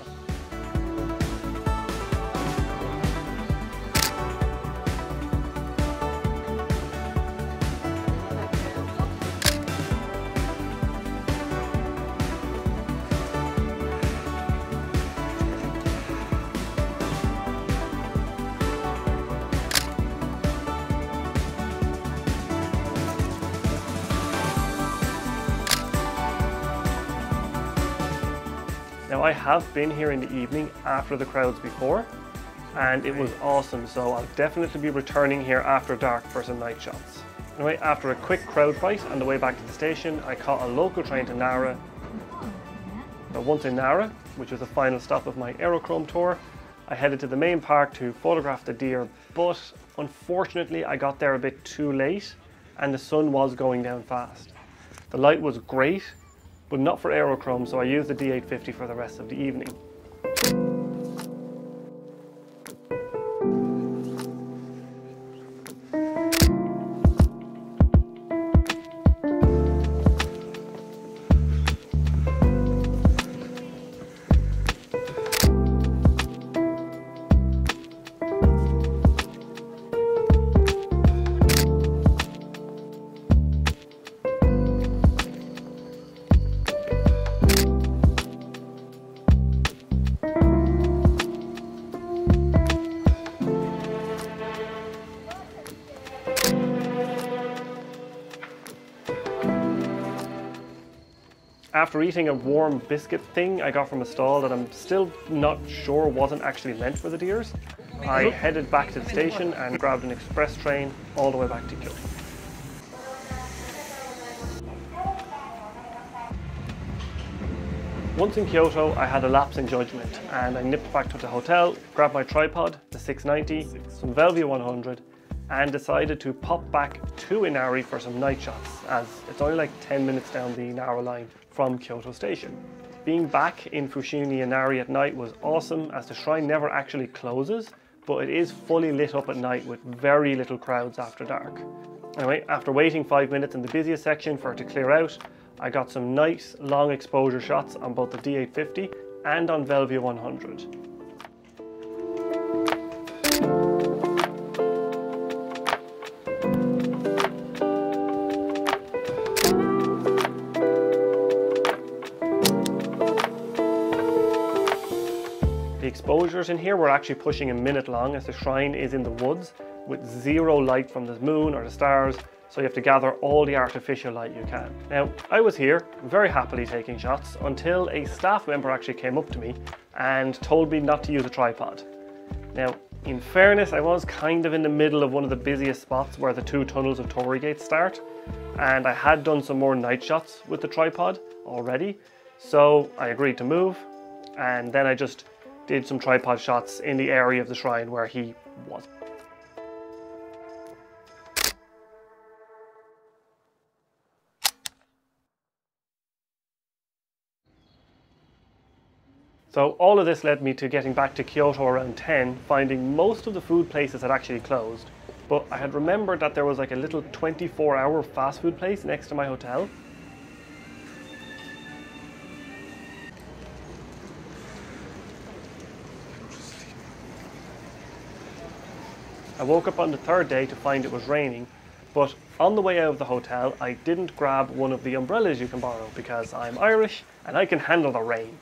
Now I have been here in the evening after the crowds before, and it was awesome, so I'll definitely be returning here after dark for some night shots. Anyway, after a quick crowd fight on the way back to the station, I caught a local train to Nara. Now once in Nara, which was the final stop of my Aerochrome tour, I headed to the main park to photograph the deer, but unfortunately I got there a bit too late and the sun was going down fast. The light was great, but not for Aerochrome, so I used the D850 for the rest of the evening. After eating a warm biscuit thing I got from a stall that I'm still not sure wasn't actually meant for the deers, I headed back to the station and grabbed an express train all the way back to Kyoto. Once in Kyoto, I had a lapse in judgment and I nipped back to the hotel, grabbed my tripod, the 690, some Velvia 100, and decided to pop back to Inari for some night shots, as it's only like 10 minutes down the Nara line from Kyoto Station. Being back in Fushimi Inari at night was awesome, as the shrine never actually closes, but it is fully lit up at night with very little crowds after dark. Anyway, after waiting 5 minutes in the busiest section for it to clear out, I got some nice long exposure shots on both the D850 and on Velvia 100. The exposures in here were actually pushing a minute long, as the shrine is in the woods with zero light from the moon or the stars, so you have to gather all the artificial light you can. Now, I was here very happily taking shots until a staff member actually came up to me and told me not to use a tripod. Now, in fairness, I was kind of in the middle of one of the busiest spots where the two tunnels of torii gates start, and I had done some more night shots with the tripod already, so I agreed to move, and then I just did some tripod shots in the area of the shrine where he was. So all of this led me to getting back to Kyoto around 10, finding most of the food places had actually closed, but I had remembered that there was like a little 24-hour fast food place next to my hotel. I woke up on the third day to find it was raining, but on the way out of the hotel I didn't grab one of the umbrellas you can borrow because I'm Irish and I can handle the rain.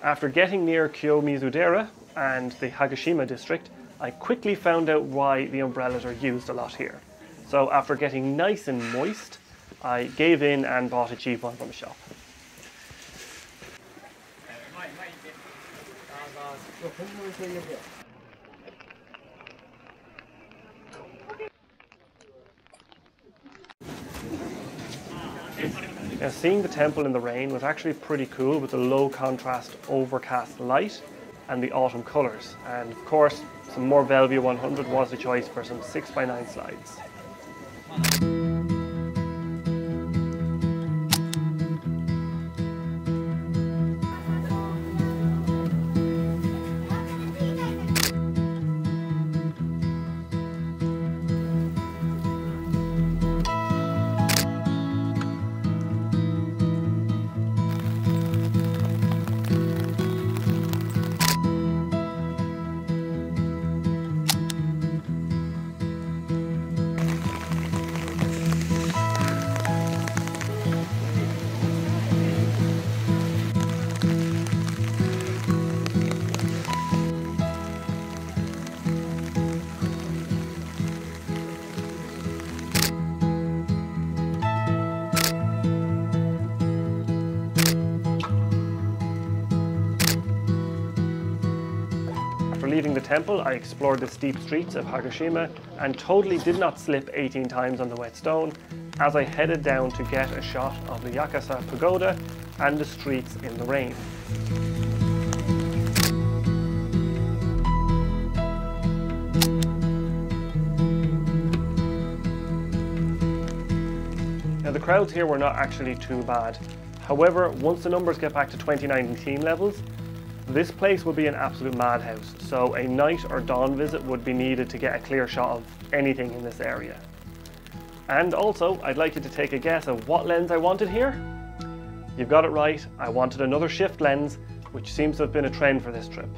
After getting near Kiyomizu-dera and the Hagashima district, I quickly found out why the umbrellas are used a lot here. So after getting nice and moist, I gave in and bought a cheap one from a shop. Now, seeing the temple in the rain was actually pretty cool with the low contrast overcast light and the autumn colours. And of course, some more Velvia 100 was the choice for some 6x9 slides. After leaving the temple, I explored the steep streets of Hagashima and totally did not slip 18 times on the wet stone as I headed down to get a shot of the Yakasa Pagoda and the streets in the rain. Now the crowds here were not actually too bad. However, once the numbers get back to 2019 levels, this place would be an absolute madhouse, so a night or dawn visit would be needed to get a clear shot of anything in this area. And also, I'd like you to take a guess at what lens I wanted here. You've got it right, I wanted another shift lens, which seems to have been a trend for this trip.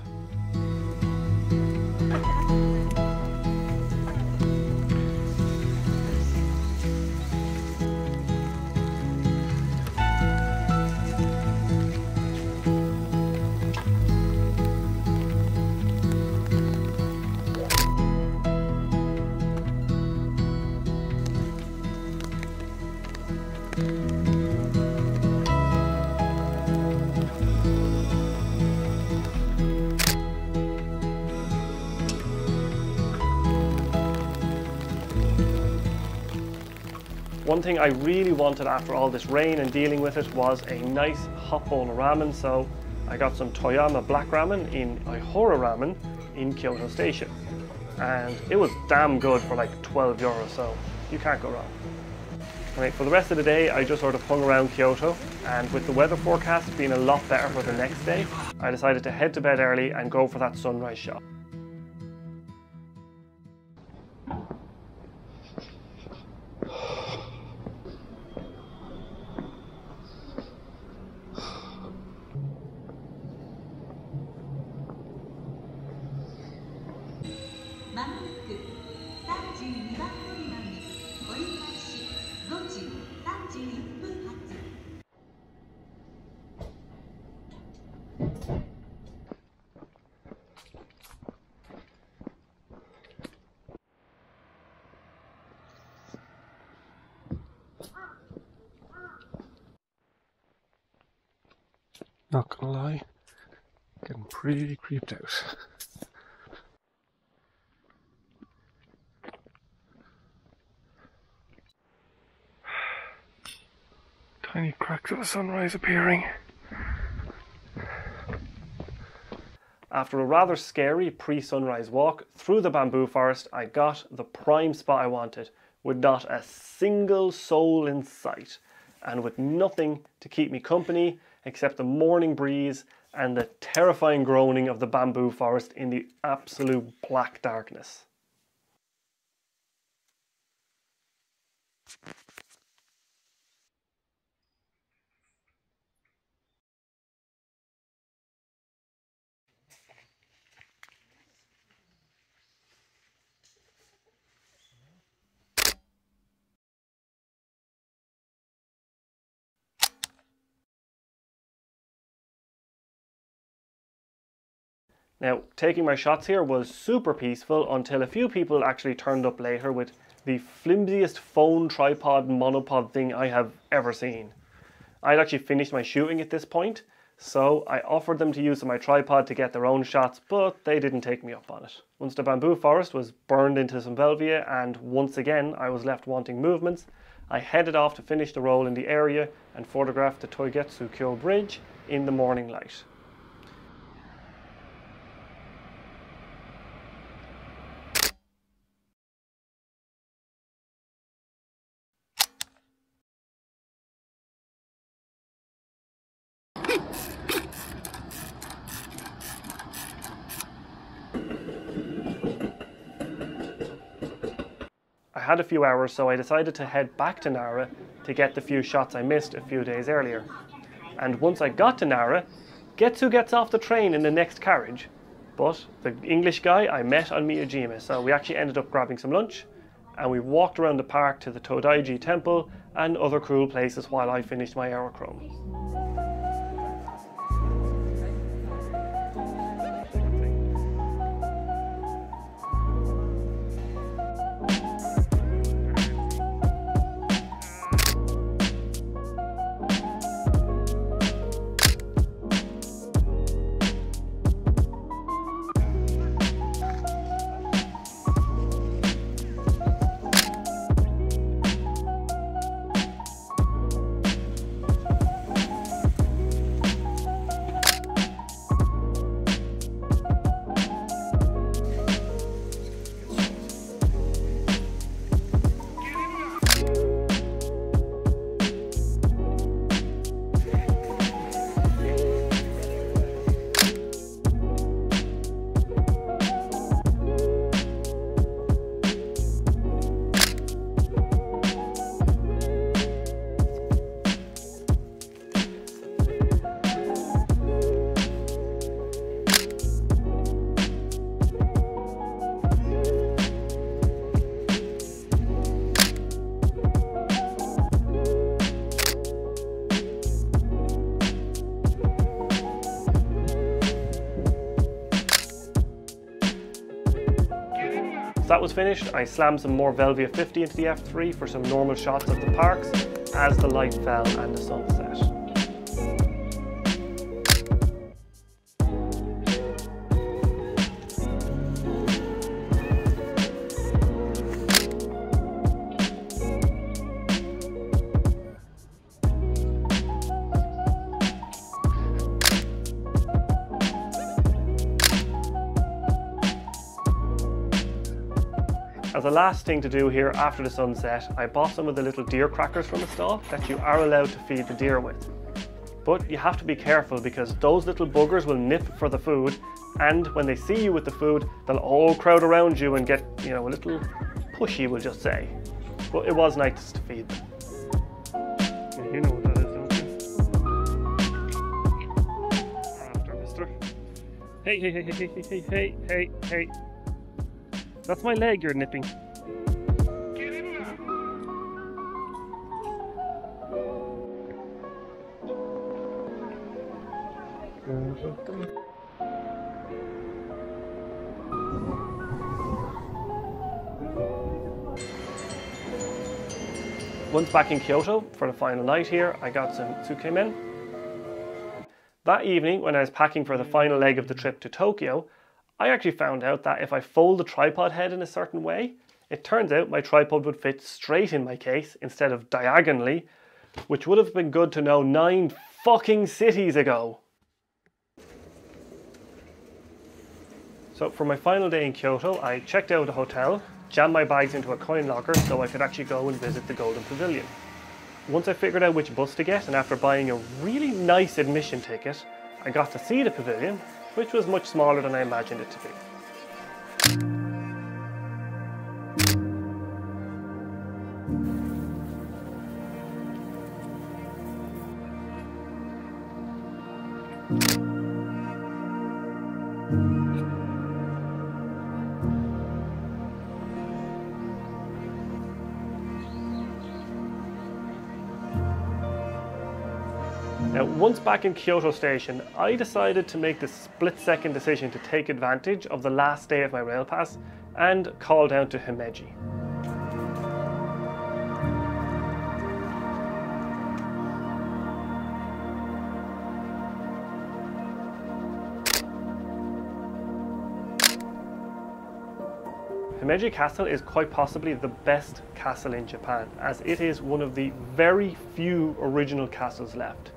One thing I really wanted after all this rain and dealing with it was a nice hot bowl of ramen, so I got some Toyama black ramen in Ihora Ramen in Kyoto Station. And it was damn good for like 12 euros, so you can't go wrong. Right, for the rest of the day, I just sort of hung around Kyoto, and with the weather forecast being a lot better for the next day, I decided to head to bed early and go for that sunrise shot. Not gonna lie, getting pretty creeped out. Tiny cracks of the sunrise appearing. After a rather scary pre-sunrise walk through the bamboo forest, I got the prime spot I wanted, with not a single soul in sight, and with nothing to keep me company except the morning breeze and the terrifying groaning of the bamboo forest in the absolute black darkness. Now, taking my shots here was super peaceful until a few people actually turned up later with the flimsiest phone tripod monopod thing I have ever seen. I'd actually finished my shooting at this point, so I offered them to use my tripod to get their own shots, but they didn't take me up on it. Once the bamboo forest was burned into some Velvia and once again I was left wanting movements, I headed off to finish the roll in the area and photograph the Toigetsu Kyo Bridge in the morning light. I had a few hours, so I decided to head back to Nara to get the few shots I missed a few days earlier. And once I got to Nara, guess who gets off the train in the next carriage? But the English guy I met on Miyajima. So we actually ended up grabbing some lunch and we walked around the park to the Todaiji temple and other cool places while I finished my Aerochrome. That was finished. I slammed some more Velvia 50 into the f3 for some normal shots of the parks as the light fell and the sun set. As a last thing to do here after the sunset, I bought some of the little deer crackers from a stall that you are allowed to feed the deer with. But you have to be careful because those little buggers will nip for the food, and when they see you with the food, they'll all crowd around you and get, you know, a little pushy, we'll just say. But it was nice to feed them. You know what that is, don't you? After, mister. Hey. That's my leg you're nipping. Once back in Kyoto for the final night here, I got some tsukemen. That evening, when I was packing for the final leg of the trip to Tokyo, I actually found out that if I fold the tripod head in a certain way, it turns out my tripod would fit straight in my case instead of diagonally, which would have been good to know 9 fucking cities ago. So for my final day in Kyoto, I checked out a hotel, jammed my bags into a coin locker so I could actually go and visit the Golden Pavilion. Once I figured out which bus to get, and after buying a really nice admission ticket, I got to see the pavilion, which was much smaller than I imagined it to be. Now, once back in Kyoto Station, I decided to make the split-second decision to take advantage of the last day of my rail pass and call down to Himeji. Himeji Castle is quite possibly the best castle in Japan, as it is one of the very few original castles left.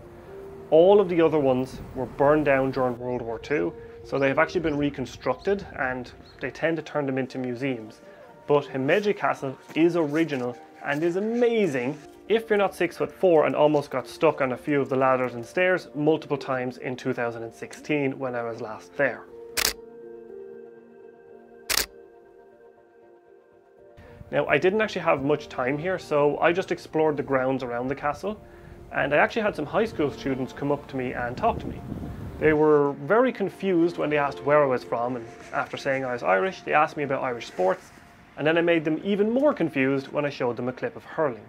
All of the other ones were burned down during World War II, so they have actually been reconstructed and they tend to turn them into museums. But Himeji Castle is original and is amazing if you're not 6'4" and almost got stuck on a few of the ladders and stairs multiple times in 2016 when I was last there. Now, I didn't actually have much time here, so I just explored the grounds around the castle, and I actually had some high school students come up to me and talk to me. They were very confused when they asked where I was from, and after saying I was Irish, they asked me about Irish sports, and then I made them even more confused when I showed them a clip of hurling.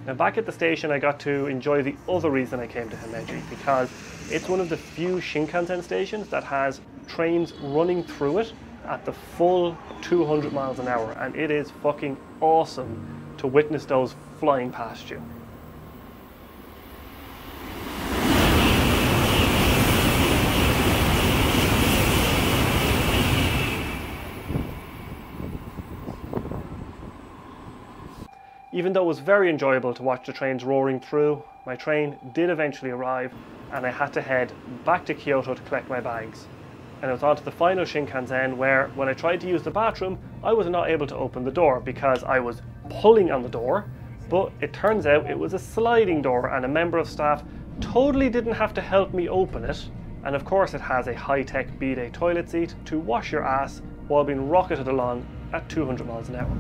Now, back at the station, I got to enjoy the other reason I came to Himeji, because it's one of the few Shinkansen stations that has trains running through it at the full 200 miles an hour, and it is fucking awesome to witness those flying past you. Even though it was very enjoyable to watch the trains roaring through, my train did eventually arrive and I had to head back to Kyoto to collect my bags. And it was on to the final Shinkansen where, when I tried to use the bathroom, I was not able to open the door because I was pulling on the door, but it turns out it was a sliding door and a member of staff totally didn't have to help me open it. And of course it has a high-tech bidet toilet seat to wash your ass while being rocketed along at 200 miles an hour.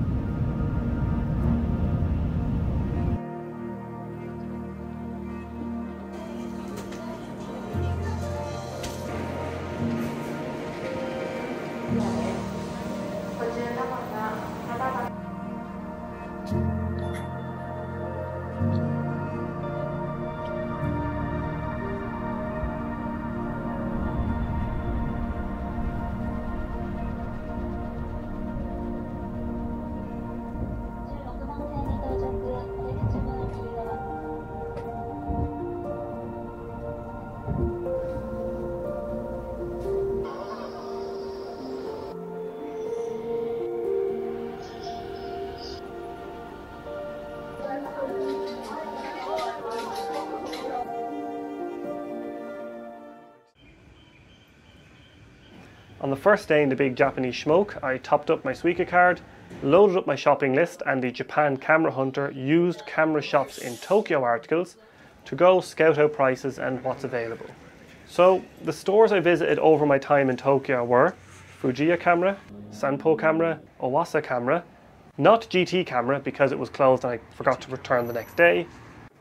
On the first day in the big Japanese smoke, I topped up my Suica card, loaded up my shopping list and the Japan Camera Hunter used camera shops in Tokyo articles to go scout out prices and what's available. So the stores I visited over my time in Tokyo were Fujiya Camera, Sanpo Camera, Owasa Camera, not GT Camera because it was closed and I forgot to return the next day,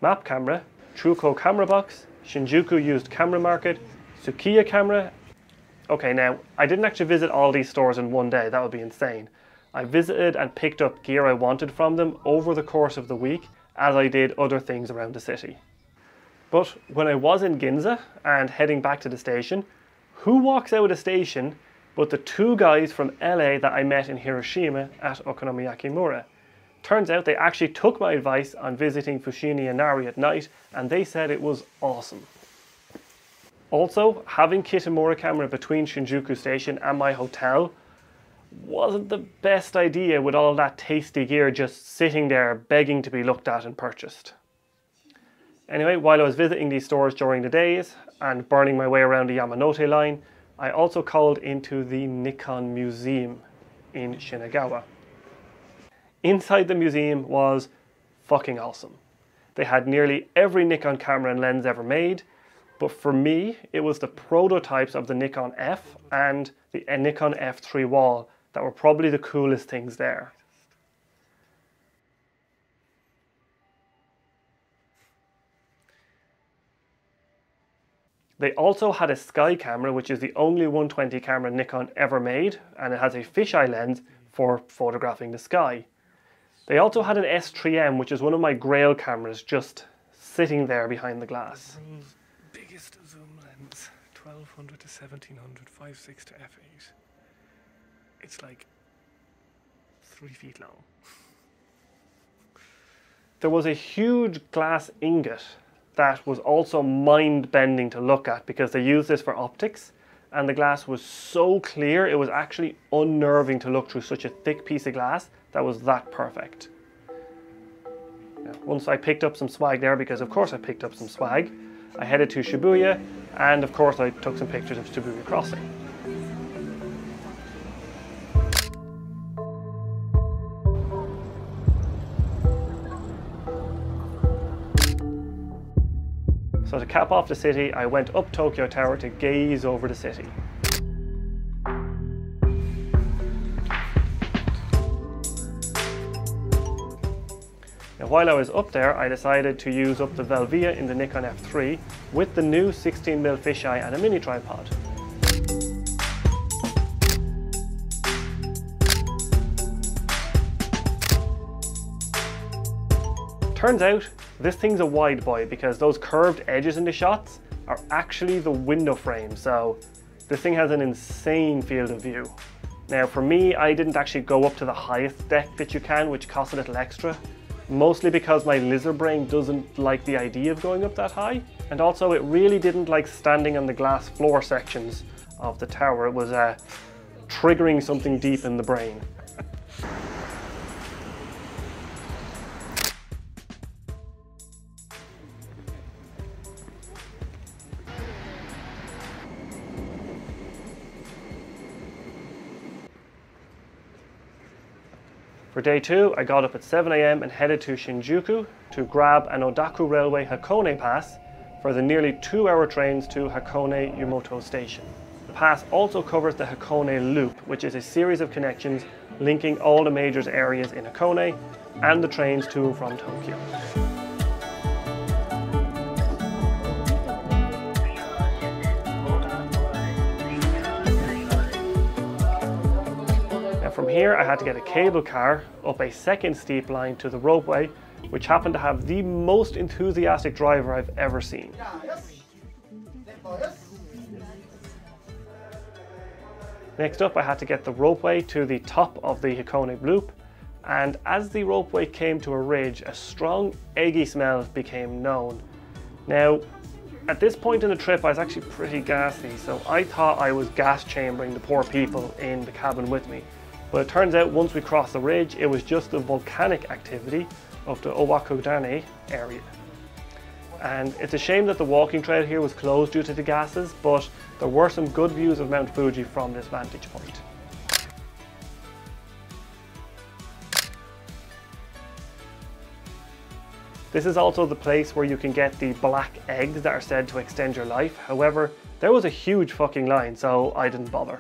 Map Camera, Truco Camera Box, Shinjuku Used Camera Market, Tsukiya Camera. Okay, now, I didn't actually visit all these stores in one day, that would be insane. I visited and picked up gear I wanted from them over the course of the week, as I did other things around the city. But when I was in Ginza and heading back to the station, who walks out of the station but the two guys from LA that I met in Hiroshima at Okonomiyaki Mura? Turns out they actually took my advice on visiting Fushimi Inari at night, and they said it was awesome. Also, having Kitamura Camera between Shinjuku Station and my hotel wasn't the best idea with all that tasty gear just sitting there begging to be looked at and purchased. Anyway, while I was visiting these stores during the days and burning my way around the Yamanote line, I also called into the Nikon Museum in Shinagawa. Inside the museum was fucking awesome. They had nearly every Nikon camera and lens ever made, but for me, it was the prototypes of the Nikon F and the Nikon F3 wall that were probably the coolest things there. They also had a Sky camera, which is the only 120 camera Nikon ever made, and it has a fisheye lens for photographing the sky. They also had an S3M, which is one of my grail cameras, just sitting there behind the glass. World's biggest zoom lens, 1200 to 1700, 5.6 to f8. It's like 3 feet long. There was a huge glass ingot that was also mind-bending to look at because they used this for optics, and the glass was so clear it was actually unnerving to look through such a thick piece of glass that was that perfect. Now, once I picked up some swag there, because of course I picked up some swag, I headed to Shibuya, and of course I took some pictures of Shibuya Crossing. So to cap off the city, I went up Tokyo Tower to gaze over the city. Now while I was up there, I decided to use up the Velvia in the Nikon F3 with the new 16mm fisheye and a mini tripod. Turns out, this thing's a wide boy because those curved edges in the shots are actually the window frame, so this thing has an insane field of view. Now for me, I didn't actually go up to the highest deck that you can, which costs a little extra, mostly because my lizard brain doesn't like the idea of going up that high, and also it really didn't like standing on the glass floor sections of the tower. It was triggering something deep in the brain. For day 2, I got up at 7 AM and headed to Shinjuku to grab an Odaku Railway Hakone Pass for the nearly 2-hour trains to Hakone Yumoto Station. The pass also covers the Hakone Loop, which is a series of connections linking all the major areas in Hakone and the trains to and from Tokyo. From here I had to get a cable car up a second steep line to the ropeway, which happened to have the most enthusiastic driver I've ever seen. Next up I had to get the ropeway to the top of the Hakone Loop, and as the ropeway came to a ridge, a strong eggy smell became known. Now, at this point in the trip I was actually pretty gassy, so I thought I was gas chambering the poor people in the cabin with me. But it turns out once we crossed the ridge, it was just the volcanic activity of the Owakudane area. And it's a shame that the walking trail here was closed due to the gases, but there were some good views of Mount Fuji from this vantage point. This is also the place where you can get the black eggs that are said to extend your life. However, there was a huge fucking line, so I didn't bother.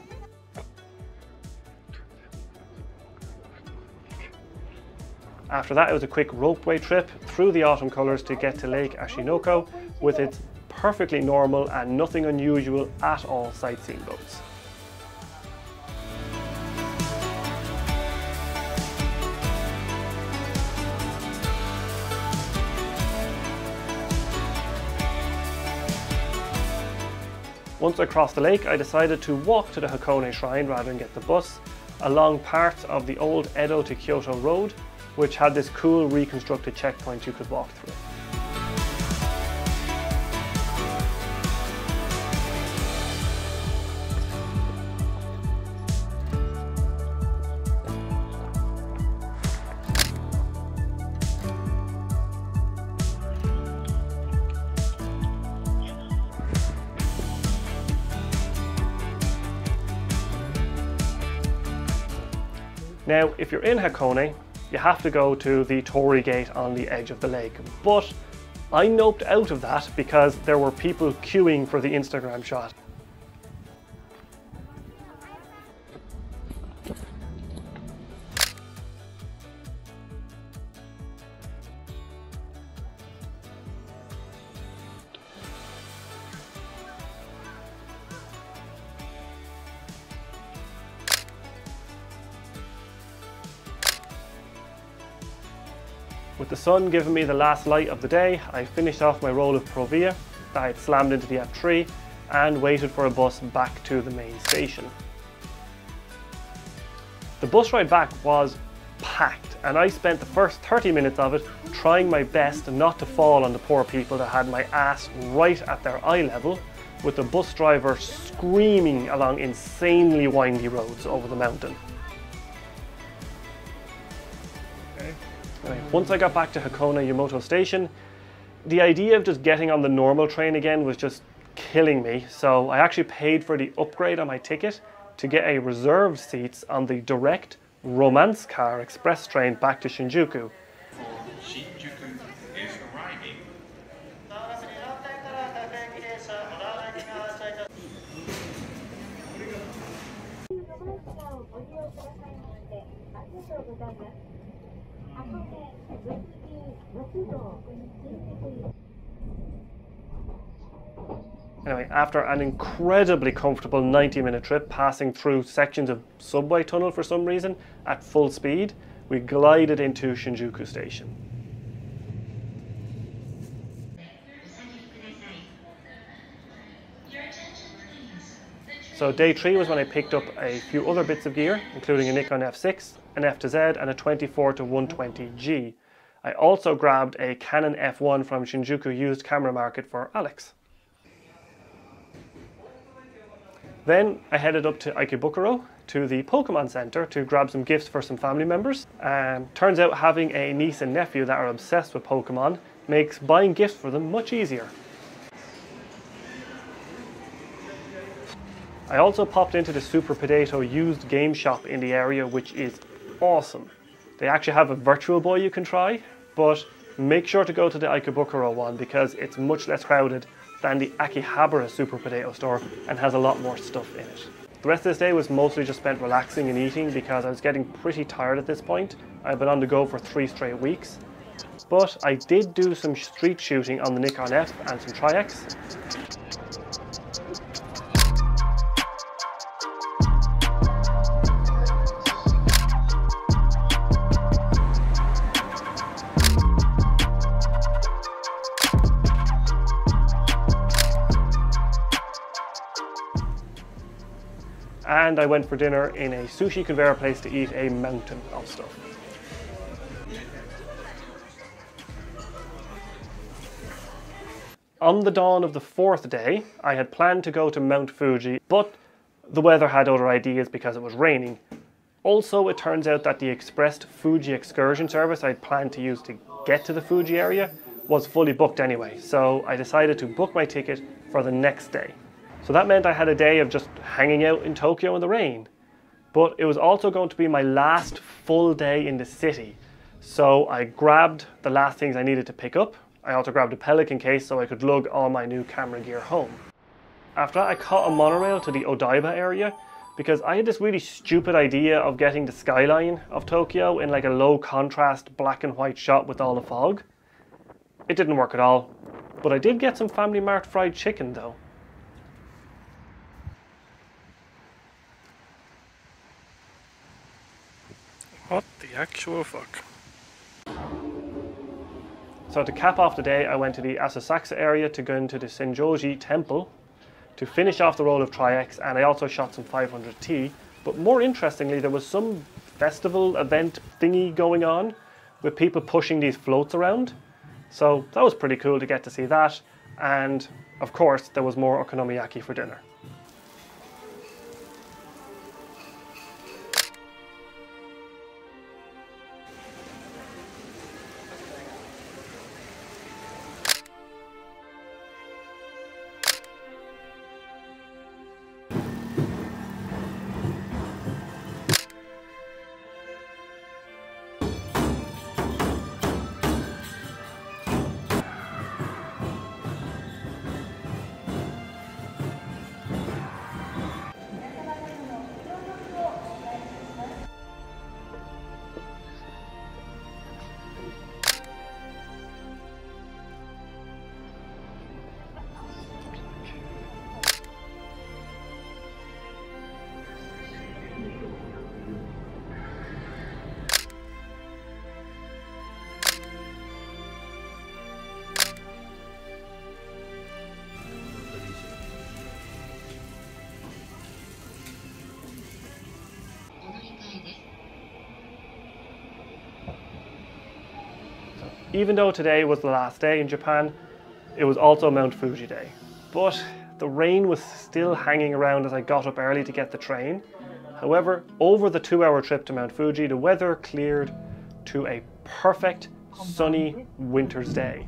After that, it was a quick ropeway trip through the autumn colours to get to Lake Ashinoko with its perfectly normal and nothing unusual at all sightseeing boats. Once I crossed the lake, I decided to walk to the Hakone Shrine rather than get the bus along parts of the old Edo to Kyoto road, which had this cool reconstructed checkpoint you could walk through. Now, if you're in Hakone, you have to go to the Torii Gate on the edge of the lake, but I noped out of that because there were people queuing for the Instagram shot. With the sun giving me the last light of the day, I finished off my roll of Provia that I had slammed into the F3 and waited for a bus back to the main station. The bus ride back was packed, and I spent the first 30 minutes of it trying my best not to fall on the poor people that had my ass right at their eye level, with the bus driver screaming along insanely windy roads over the mountain. Anyway, once I got back to Hakone Yumoto Station, the idea of just getting on the normal train again was just killing me, so I actually paid for the upgrade on my ticket to get a reserved seats on the direct Romance Car Express train back to Shinjuku. Shinjuku is arriving. Anyway, after an incredibly comfortable 90-minute trip passing through sections of subway tunnel for some reason at full speed, we glided into Shinjuku Station. So day 3 was when I picked up a few other bits of gear, including a Nikon F6, an F2Z and a 24-120G. I also grabbed a Canon F1 from Shinjuku Used Camera Market for Alex. Then I headed up to Ikebukuro to the Pokemon Center to grab some gifts for some family members. Turns out having a niece and nephew that are obsessed with Pokemon makes buying gifts for them much easier. I also popped into the Super Potato used game shop in the area, which is awesome. They actually have a Virtual Boy you can try, but make sure to go to the Ikebukuro one because it's much less crowded than the Akihabara Super Potato store and has a lot more stuff in it. The rest of this day was mostly just spent relaxing and eating because I was getting pretty tired at this point. I've been on the go for 3 straight weeks. But I did do some street shooting on the Nikon F and some Tri-X. And I went for dinner in a sushi conveyor place to eat a mountain of stuff. On the dawn of the 4th day, I had planned to go to Mount Fuji, but the weather had other ideas because it was raining. Also, it turns out that the expressed Fuji excursion service I'd planned to use to get to the Fuji area was fully booked anyway, so I decided to book my ticket for the next day. So that meant I had a day of just hanging out in Tokyo in the rain. But it was also going to be my last full day in the city. So I grabbed the last things I needed to pick up. I also grabbed a Pelican case so I could lug all my new camera gear home. After that, I caught a monorail to the Odaiba area because I had this really stupid idea of getting the skyline of Tokyo in like a low contrast black and white shot with all the fog. It didn't work at all, but I did get some Family Mart fried chicken though. What the actual fuck? So to cap off the day, I went to the Asakusa area to go into the Senjoji Temple to finish off the roll of Tri-X, and I also shot some 500T. But more interestingly, there was some festival event thingy going on with people pushing these floats around. So that was pretty cool to get to see that. And of course, there was more okonomiyaki for dinner. Even though today was the last day in Japan, it was also Mount Fuji Day. But the rain was still hanging around as I got up early to get the train. However, over the 2-hour trip to Mount Fuji, the weather cleared to a perfect sunny winter's day.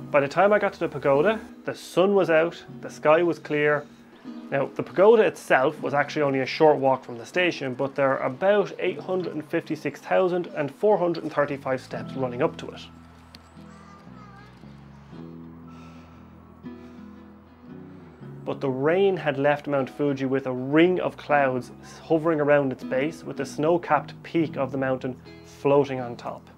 By the time I got to the pagoda, the sun was out, the sky was clear. Now, the pagoda itself was actually only a short walk from the station, but there are about 856,435 steps running up to it. But the rain had left Mount Fuji with a ring of clouds hovering around its base, with the snow-capped peak of the mountain floating on top.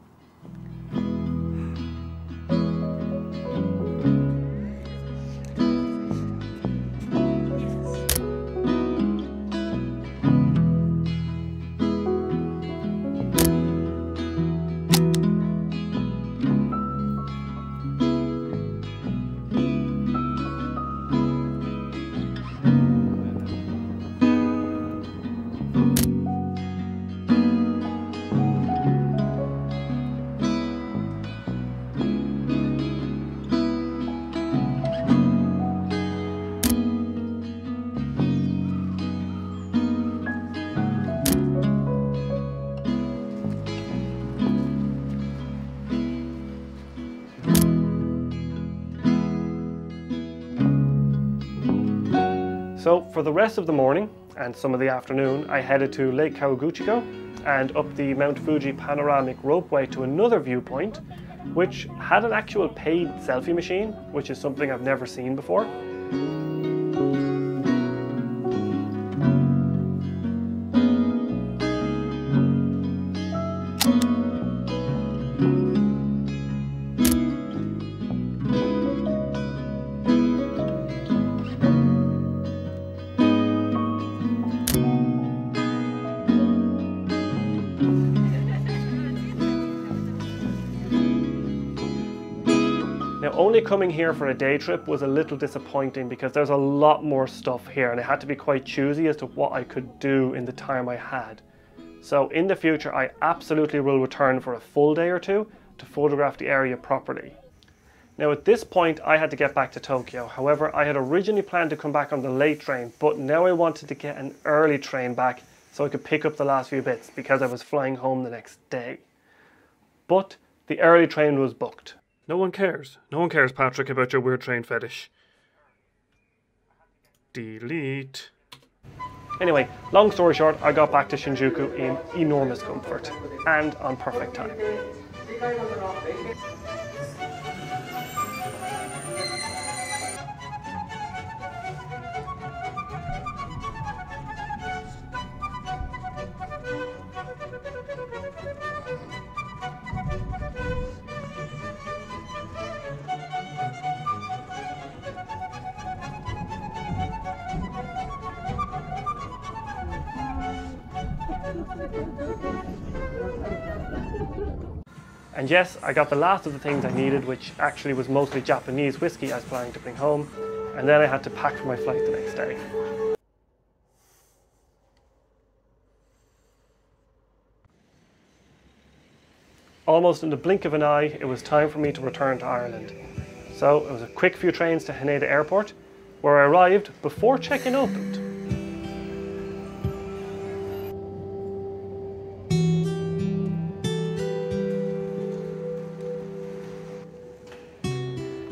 So for the rest of the morning and some of the afternoon, I headed to Lake Kawaguchiko and up the Mount Fuji panoramic ropeway to another viewpoint, which had an actual paid selfie machine, which is something I've never seen before. Now, only coming here for a day trip was a little disappointing because there's a lot more stuff here and I had to be quite choosy as to what I could do in the time I had. So in the future, I absolutely will return for a full day or two to photograph the area properly. Now at this point, I had to get back to Tokyo. However, I had originally planned to come back on the late train, but now I wanted to get an early train back so I could pick up the last few bits because I was flying home the next day. But the early train was booked. No one cares. No one cares, Patrick, about your weird train fetish. Delete. Anyway, long story short, I got back to Shinjuku in enormous comfort and on perfect time. And yes, I got the last of the things I needed, which actually was mostly Japanese whiskey I was planning to bring home, and then I had to pack for my flight the next day. Almost in the blink of an eye, it was time for me to return to Ireland. So it was a quick few trains to Haneda Airport, where I arrived before check-in opened.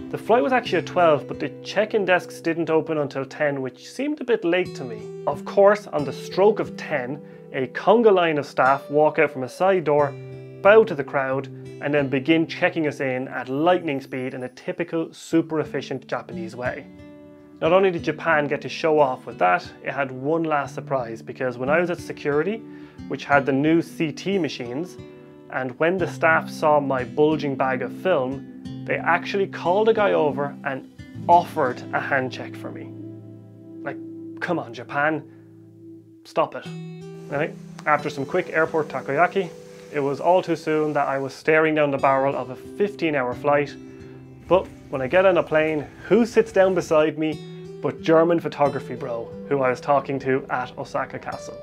The flight was actually at 12, but the check-in desks didn't open until 10, which seemed a bit late to me. Of course, on the stroke of 10, a conga line of staff walk out from a side door, bow to the crowd, and then begin checking us in at lightning speed in a typical super efficient Japanese way. Not only did Japan get to show off with that, it had one last surprise, because when I was at security, which had the new CT machines, and when the staff saw my bulging bag of film, they actually called a guy over and offered a hand check for me. Like, come on, Japan, stop it. Anyway, after some quick airport takoyaki, it was all too soon that I was staring down the barrel of a 15-hour flight. But when I get on a plane, who sits down beside me but German photography bro, who I was talking to at Osaka Castle.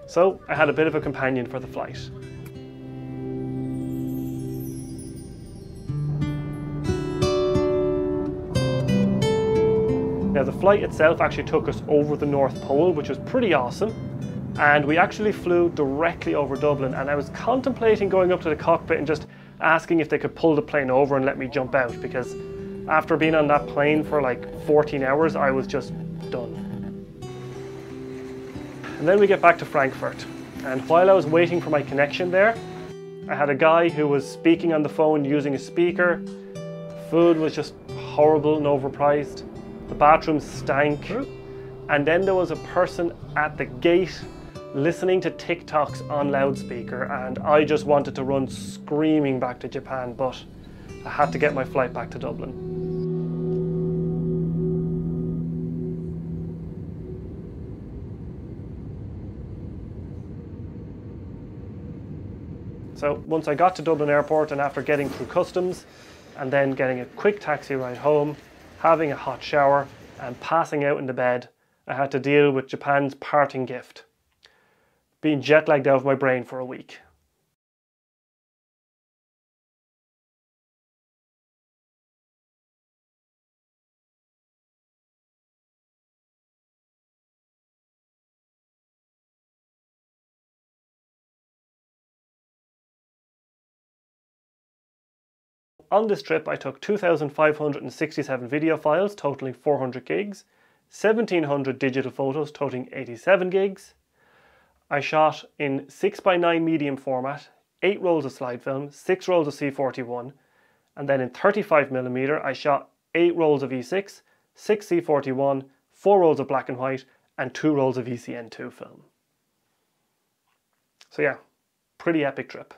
So I had a bit of a companion for the flight. Now the flight itself actually took us over the North Pole, which was pretty awesome. And we actually flew directly over Dublin, and I was contemplating going up to the cockpit and just asking if they could pull the plane over and let me jump out, because after being on that plane for like 14 hours, I was just done. And then we get back to Frankfurt, and while I was waiting for my connection there, I had a guy who was speaking on the phone using a speaker. The food was just horrible and overpriced. The bathrooms stank. And then there was a person at the gate listening to TikToks on loudspeaker, and I just wanted to run screaming back to Japan, but I had to get my flight back to Dublin. So once I got to Dublin Airport, and after getting through customs and then getting a quick taxi ride home, having a hot shower and passing out in the bed, I had to deal with Japan's parting gift: being jet lagged out of my brain for a week. On this trip, I took 2,567 video files totaling 400 gigs, 1,700 digital photos totaling 87 gigs. I shot in 6:9 medium format, 8 rolls of slide film, 6 rolls of C41, and then in 35mm I shot 8 rolls of E6, 6 C41, 4 rolls of black and white, and 2 rolls of ECN2 film. So yeah, pretty epic trip.